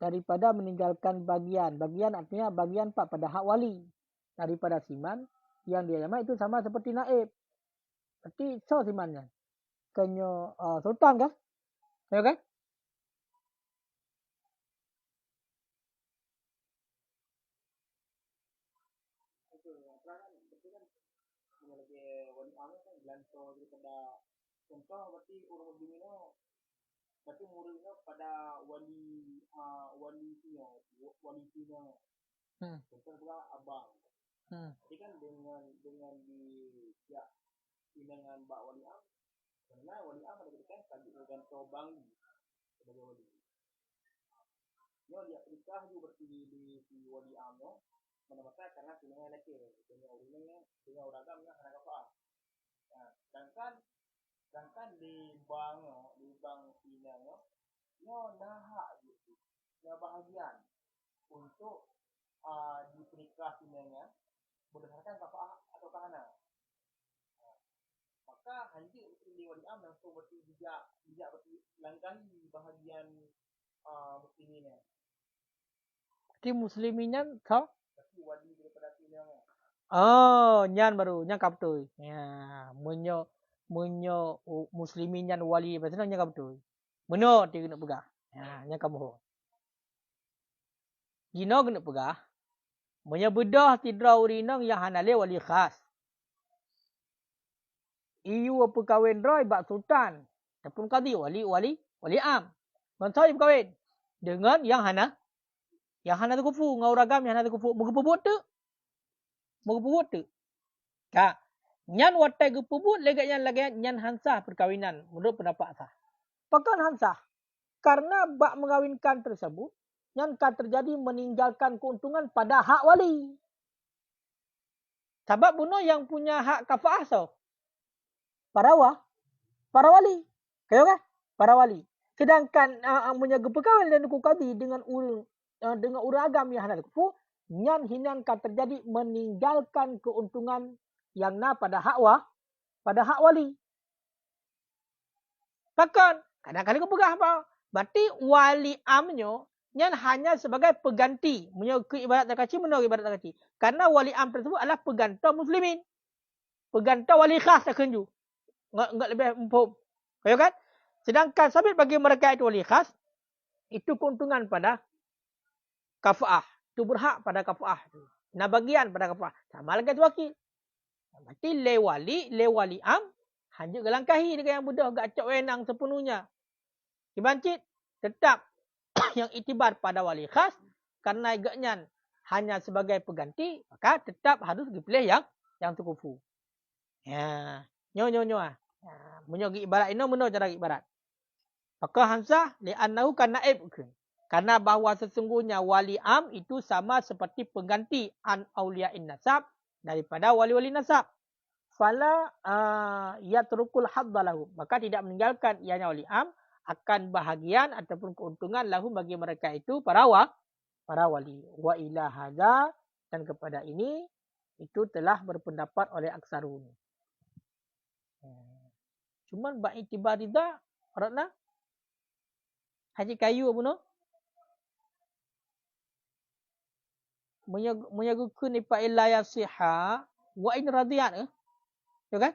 Daripada meninggalkan bagian. Bagian artinya bagian pak pada hak wali. Daripada siman yang dia jama itu sama seperti naib. Berarti so simannya. Kenyo sultan kah? Ya kan? Contoh berarti urut bimino berarti muridnya pada wali sino contoh pula abang jadi kan dengan di ya dengan mbak wali am karena wali am ada berikan tadi contoh bang sebagai wali dia perikah juga berarti di wali am menempatkan karena sinanya lagi dengan orangnya dengan oragamnya karena apa sedangkan di bank Cina nah gitu nah bahagian untuk diperikah Cinanya berdasarkan kafaah atau kahana maka hanya di wali am langsung berarti bijak berarti langkahi bahagian musliminnya jadi musliminnya kau berarti wali daripada Cinanya nyan baru nyan kaptu ya munyo muslimin nyan wali pasal nyan kaptu Meno dia kena pegah. Ya, kamu. Gino kena pegah. Menyebedah tidra urinang yang hanale wali khas. Iyu apa kawin roy bak sultan. Ataupun kadi wali am. Mansai berkahwin dengan yang hana tu kufu ngau ragam yang hana tu kufu mengepubut tu. Ka. Nyan watai gepubut legak nyan hansah perkawinan menurut pendapat sah. Pakan hansah. Karena bak mengawinkan tersebut, yang akan terjadi meninggalkan keuntungan pada hak wali. Sebab bunuh yang punya hak kafaah so. Para wali. Kaya kan? Para wali. Sedangkan punya perkahwinan dan kukadi dengan urang agam yang hendak kufu, nyan hinan akan terjadi meninggalkan keuntungan yang pada hak wali. Bahkan kadang-kadang kepegah apa? Berarti wali amnyo nyan hanya sebagai pengganti. Ke ibarat takaci menurut ibarat takaci. Karena wali am tersebut adalah pegantau muslimin. Pegantau wali khas akan ju. Enggak lebih empuk. Kaya kan? Sedangkan sabit bagi mereka itu wali khas, itu keuntungan pada kafaah. Itu berhak pada kafaah. Nah bagian pada kafaah. Sama lagi wakil. Berarti le wali am, hanya gelangkahi dengan yang mudah. Enggak acak wenang sepenuhnya. Dibancit. Tetap yang itibar pada wali khas karena agaknya hanya sebagai pengganti maka tetap harus dipilih yang tukufu. Ya, nyo. Menyo ibarat ini menurut cara ibarat. Maka hansah li annahu kan naib karena bahawa sesungguhnya wali am itu sama seperti pengganti an auliya'in nasab daripada wali-wali nasab. Fala yatrukul haddalahu maka tidak meninggalkan ianya wali am akan bahagian ataupun keuntungan lahum bagi mereka itu para wali. Wa ila hadza dan kepada ini itu telah berpendapat oleh aksarun. Cuman bak itibar rida orangna haji kayu apa no? Menyagukun ipa illa yasiha wa in radiyat ya kan?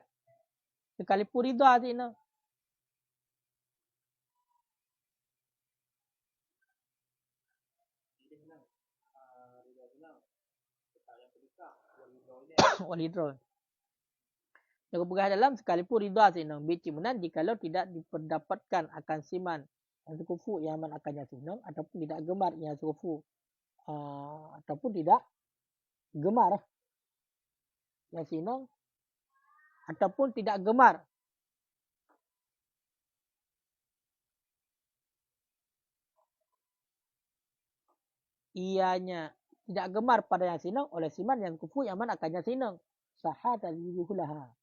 Sekalipun rida sini. Walidron. Yang berpegah dalam sekalipun rida sinong bici menan jikalau tidak diperdapatkan akan siman yang sekufu yang man akannya sinong ataupun tidak gemar yang sekufu ataupun tidak gemar yang sinong ataupun tidak gemar ianya tidak gemar pada yang sinong oleh siman yang kufu yang man akannya sinong sahha tadhihulaha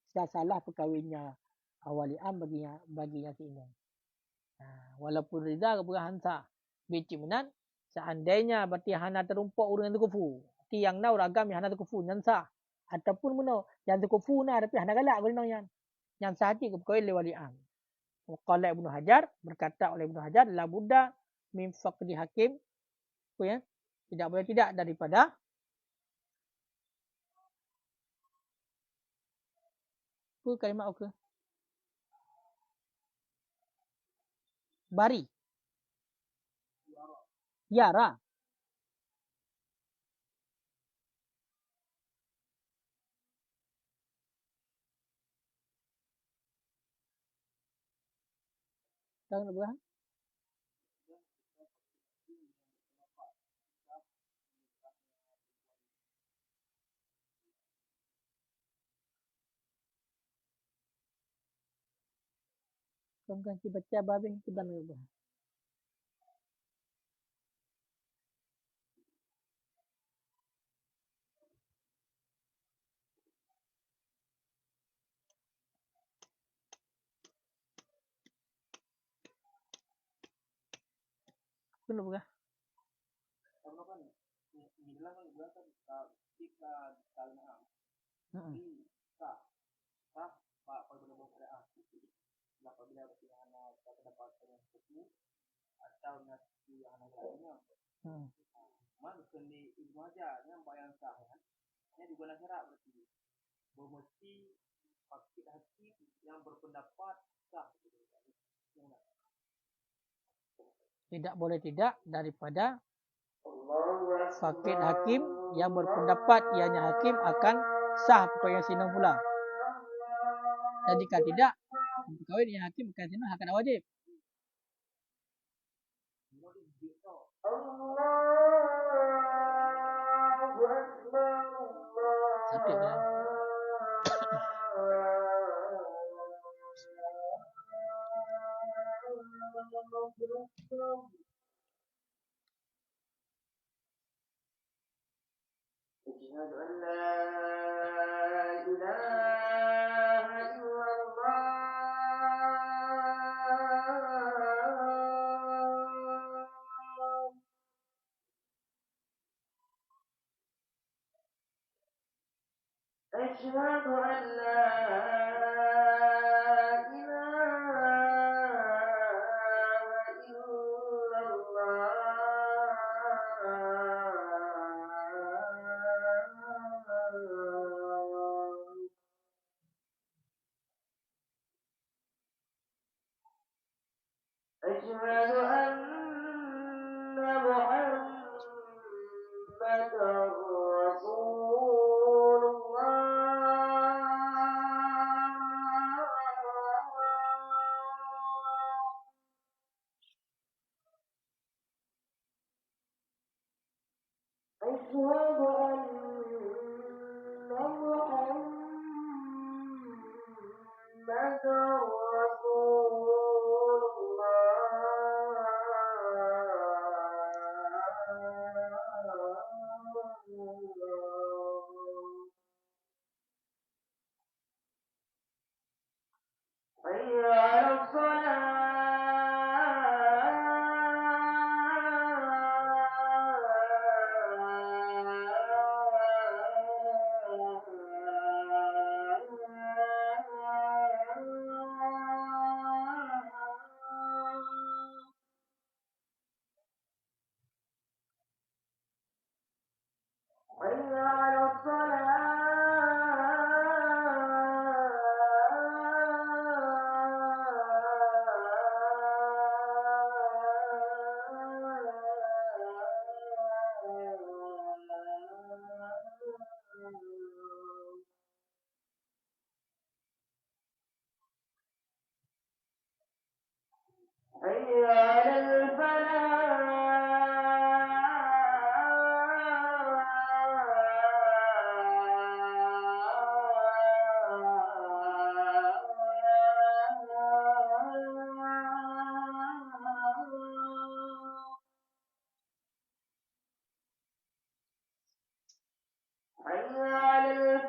sudah salah perkawinnya awali am baginya sinong walaupun rida keberhan sah bici menan seandainya berarti hana terumpuk urang tu kufu ti yang nau ragam yang hana tu kufu nyan sah ataupun meno yang tu kufu na tapi hana galak gulno yang sah ti kepkoi le wali am Qala Ibnu Hajar, berkata oleh Ibnu Hajar, la budda min faqdi hakim, ya, tidak boleh tidak daripada apa kalimat apa? Bari. Yara. Tahu nak berapa? Kau ganti baca babin ke dalam berapa? Kau nak berapa? Tidak boleh tidak daripada fakid hakim yang berpendapat ianya hakim akan sah perkahwinan sinong pula. Dan jika tidak, perkahwinan yang hakim akan sinong akan wajib. Sakit dah. أشهد أن لا إله إلا الله أشهد أن لا أشهد أن محمدا رسول الله أشهد أن محمدا رسول حي على حي على حي على حي على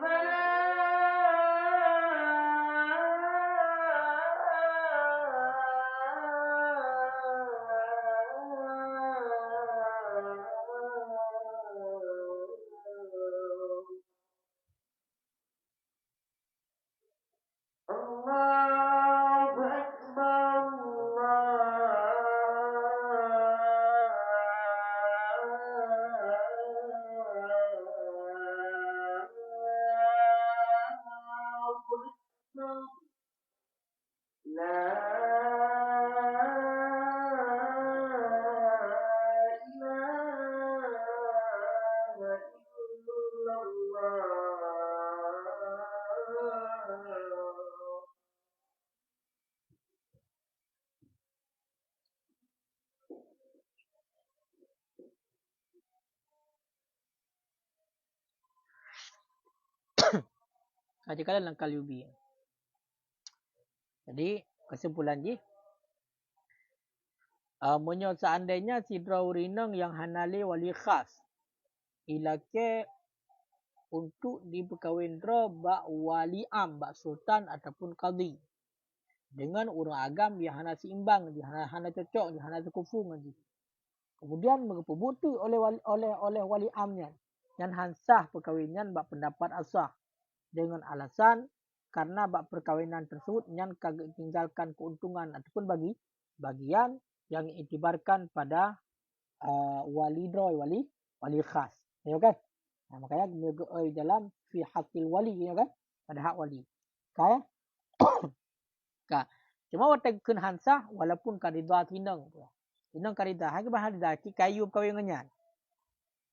Jika langkah yubi. Jadi kesimpulan ji, menyo seandainya sidra urinang yang hanali wali khas ilake untuk diperkahwin bak wali am, bak sultan ataupun qadhi dengan orang agam yang hana seimbang, yang hana cocok, yang hana sekufu ngaji. Kemudian berpebukti oleh wali amnya yang hansah perkahwinan bak pendapat asah dengan alasan karena bak perkahwinan tersebut yang kagak tinggalkan keuntungan ataupun bagian yang itibarkan pada wali khas. Ya kan? Nah, makanya menyebut dalam fi hakil wali, ya kan? Pada hak wali. Okay? Cuma watak kun hansah walaupun karidah tinang. Tinang karidah. Hanya bahan daki kayu perkahwinannya.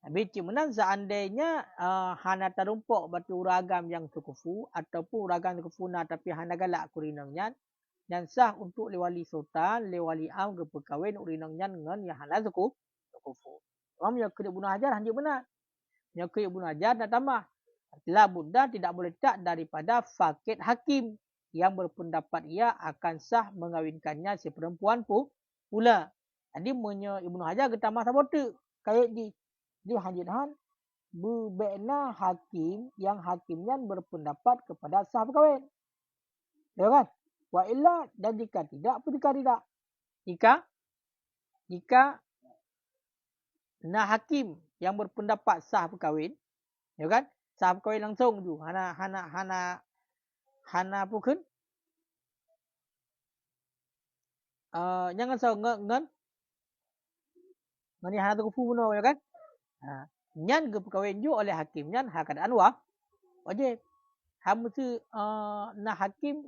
Habis cuma seandainya hana tarumpok batu uragam yang sukufu ataupun uragam sukufu na tapi hana galak kurinangnya yang sah untuk lewali sultan, lewali am ke perkahwin urinangnya dengan yang hana sukufu. Orang yang kena bunuh hajar hanya benar. Yang kena bunuh hajar dan tambah. La Buddha tidak boleh tak daripada fakir hakim yang berpendapat ia akan sah mengawinkannya si perempuan pula. Jadi Ibnu Hajar ketambah sabota. Kayak di hajidhan berbena hakim yang hakimnya berpendapat kepada sah perkahwin. Ya kan? Wa illa dan jika tidak, jika tidak. Jika nah hakim yang berpendapat sah perkahwin, ya kan? Sah perkahwin langsung tu. Hana pukun. Jangan so ngan hana tu kufu puno, ya kan? Nyan ke perkahwin ju oleh hakim nyan hak keadaan wajib. Mesti nah hakim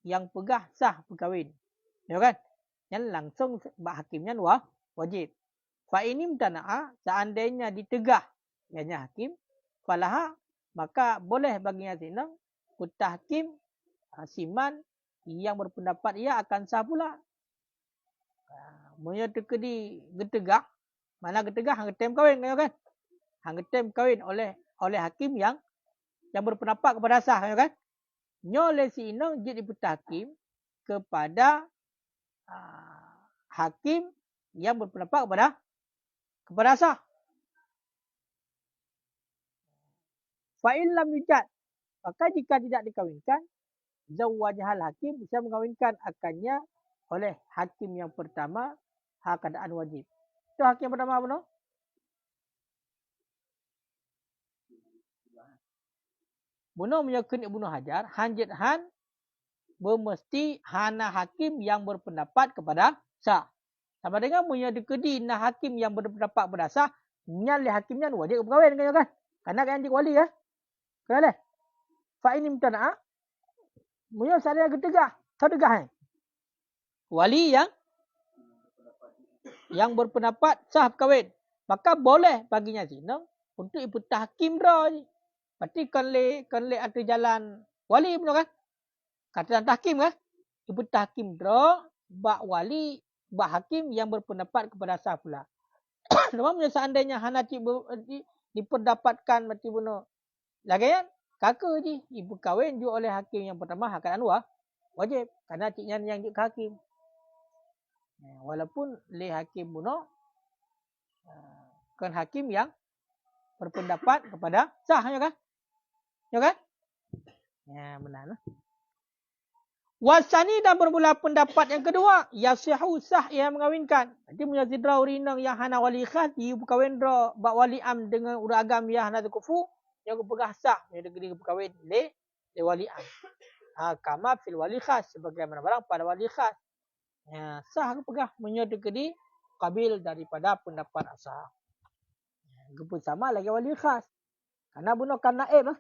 yang pegah sah perkahwin. Ya kan? Nyan langsung bak hakim nyan wajib. Fa ini mtana'a seandainya ditegah ianya hakim falaha maka boleh baginya sinang kutahkim siman yang berpendapat ia akan sah pula. Monya tekedi getegah. Mana getegah hang tem kahwin, ya kan? Hang tem kahwin oleh hakim yang berpendapat kepada sah, ya kan? Nyole si inang jadi putakim kepada hakim yang berpendapat kepada sah. Fa in lam yujad, maka jika tidak dikawinkan, zawwajahal hakim bisa mengawinkan akannya oleh hakim yang pertama hak keadaan wajib. Itu hakim pertama apa no? Bunuh menyakun Ibnu Hajar, hanjithan bermesti hana hakim yang berpendapat kepada sah. Sama dengan punya dikedi nah hakim yang berpendapat kepada sah, nyali hakimnya wajib berkahwin kan? Karena kan dia wali ya. Kan leh. Fa ini mutana'a. Punya saya getegah, sedegah. Wali yang berpendapat sah berkahwin, maka boleh baginya zina untuk ibu tahkim dah. Berarti kan le ada jalan wali betul kan? Kata tahkim kan? Ibu tahkim dah bak wali, bak hakim yang berpendapat kepada sah pula. Namanya seandainya hana dipendapatkan berarti benar. Lagi kan? Kakak je ibu kahwin juga oleh hakim yang pertama hak anwar wajib karena ciknya yang di hakim. Walaupun le hakim bunuh kan hakim yang berpendapat kepada sah, ya kan? Ya kan? Ya benar lah. Wasani dan bermula pendapat yang kedua, yasihu sah ia mengawinkan. Jadi punya sidra urinang yang hana wali khas dia berkahwin bak wali am dengan urang agam yang hana kufu yang pegah sah yang digeri berkahwin le wali am. Kama fil wali khas sebagaimana barang pada wali khas. Ya, sah pegah menyedekedi kabil daripada pendapat asal. Gepun sama lagi wali khas. Karena bunuh kan naib lah.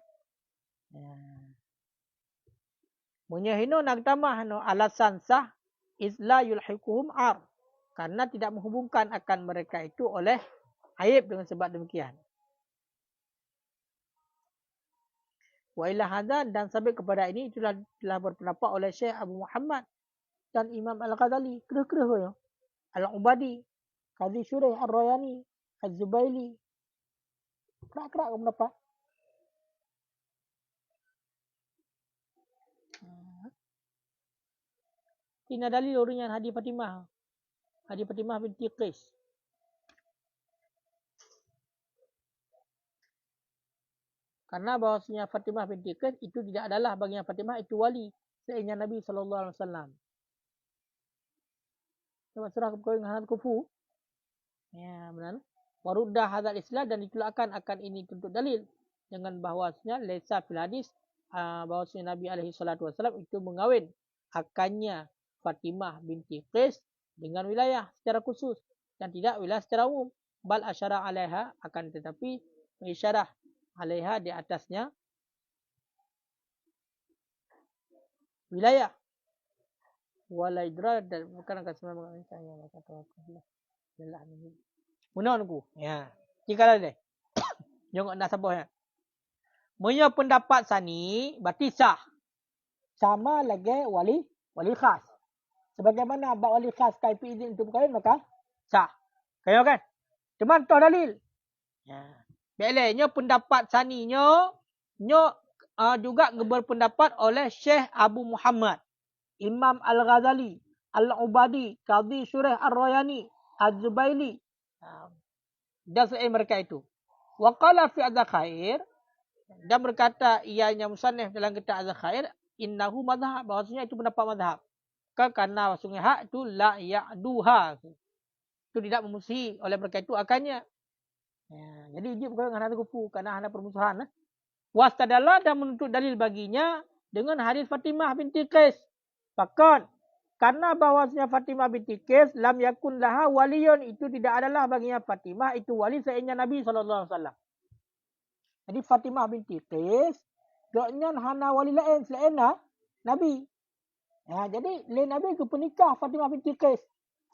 Menyahino nak tambah alasan sah isla yulhiquhum ar. Karena tidak menghubungkan akan mereka itu oleh aib dengan sebab demikian. Wa ila hadza dan sampai kepada ini itulah telah berpendapat oleh Syekh Abu Muhammad dan Imam Al-Ghazali, kerah-kerah ya. Al-Ubadi, Qadhi Syurih Ar-Rayani, Az-Zubaili. Kerak-kerak ke pendapat. Ini dalil orang yang Hadi Fatimah. Hadi Fatimah binti Qais. Karena bahawasanya Fatimah binti Qais itu tidak adalah bagian Fatimah itu wali selainnya Nabi SAW. Sebab surah perkahwinan Hanat Kufu. Ya, benar. Waruddah hadzal islah dan ditolakkan akan ini untuk dalil dengan bahawasanya laisa fil hadis bahawasanya Nabi SAW itu mengawin akannya Fatimah binti Qais dengan wilayah secara khusus dan tidak wilayah secara umum. Bal asyara alaiha akan tetapi mengisyarah alaiha di atasnya wilayah. Walaidra dan bukan akan semua mengatakannya maka tawakkallah. Menonku. Ya. Jikalau deh. Jangan nak sabah ya. Punya pendapat sani berarti sah. Sama lagi wali khas. Sebagaimana bab wali khas kaifi izin untuk berkahwin maka sah. Kaya kan? Cuman toh dalil. Ya. Belanya pendapat saninya juga berpendapat oleh Syekh Abu Muhammad, Imam Al-Ghazali, Al-Ubadi, Qadhi Syurih Ar-Rayani, Az-Zubaili. Dan selain mereka itu. Wa qala fi adz-Zakhair dan berkata ianya musannif dalam kitab adz-Zakhair innahu madhhab, bahwasanya itu pendapat madhab. Karena maksudnya hak itu la ya'duha. Itu tidak memusuhi oleh mereka itu akannya. Ya, jadi dia bukan dengan hati kufu karena ada permusuhan. Wastadalla dan menuntut dalil baginya dengan hadis Fatimah binti Qais. Fakon karena bahwasanya Fatimah binti Qais lam yakun laha waliyun, itu tidak adalah baginya Fatimah itu wali selainnya Nabi SAW. Jadi Fatimah binti Qais doknya hana wali lain selain Nabi. Ya, jadi lain Nabi ke penikah Fatimah binti Qais.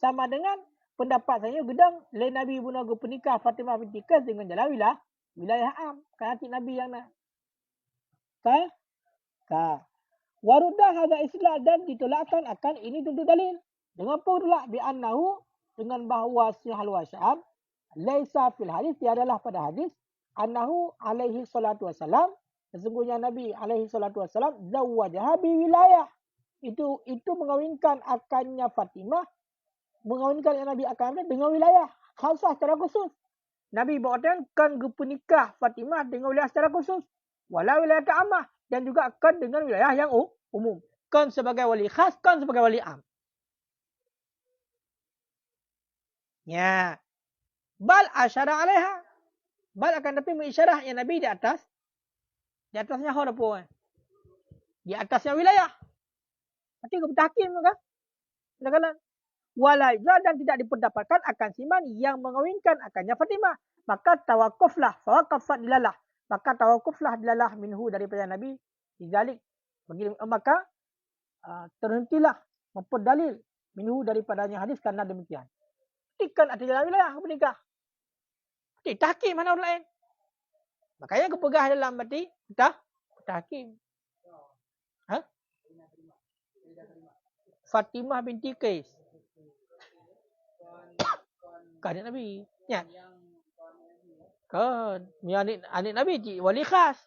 Sama dengan pendapat saya gedang lain Nabi guna ke penikah Fatimah binti Qais dengan jalan wilayah am. Kan hati Nabi yang nak. Waruddah hadza islah dan ditolakkan akan ini tentu dalil. Dengan pula bi annahu dengan bahawa sihal wasyam laisa fil hadis tiadalah pada hadis annahu alaihi salatu wasalam sesungguhnya Nabi alaihi salatu wasalam zawwajaha bi wilayah. Itu mengawinkan akannya Fatimah, mengawinkan Nabi akan dengan wilayah khasah secara khusus. Nabi berkata kan penikah Fatimah dengan wilayah secara khusus. Walau wilayah ta'amah. Dan juga kan dengan wilayah yang umum. Kan sebagai wali khas, kan sebagai wali am. Ya. Bal asyara alaiha. Bal akan tapi mengisyarah yang Nabi di atas. Di atasnya apa? Di atasnya wilayah. Berarti kebetakim kan? Katakanlah. Walaiza dan tidak dipendapatkan akan siman yang mengawinkan akannya Fatimah. Maka tawakuflah. Fawakafat dilalah. Maka tawakuflah dilalah minhu daripada Nabi. Dijalik. Maka terhentilah memperdalil minhu daripadanya hadis karena demikian. Ikan ada dalam wilayah menikah. Tahkim mana orang lain. Makanya kepegah dalam berarti tahkim. Fatimah binti Qais. Adik Nabi. Ya. Kan. Adik Nabi wali khas.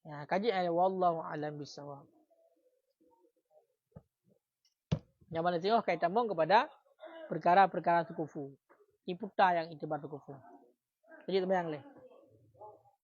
Ya, kaji ayat wallahu alam bisawab. Yang mana tengok kaitan kepada perkara-perkara sukufu. Iputa yang itibar sukufu. Jadi teman yang lain.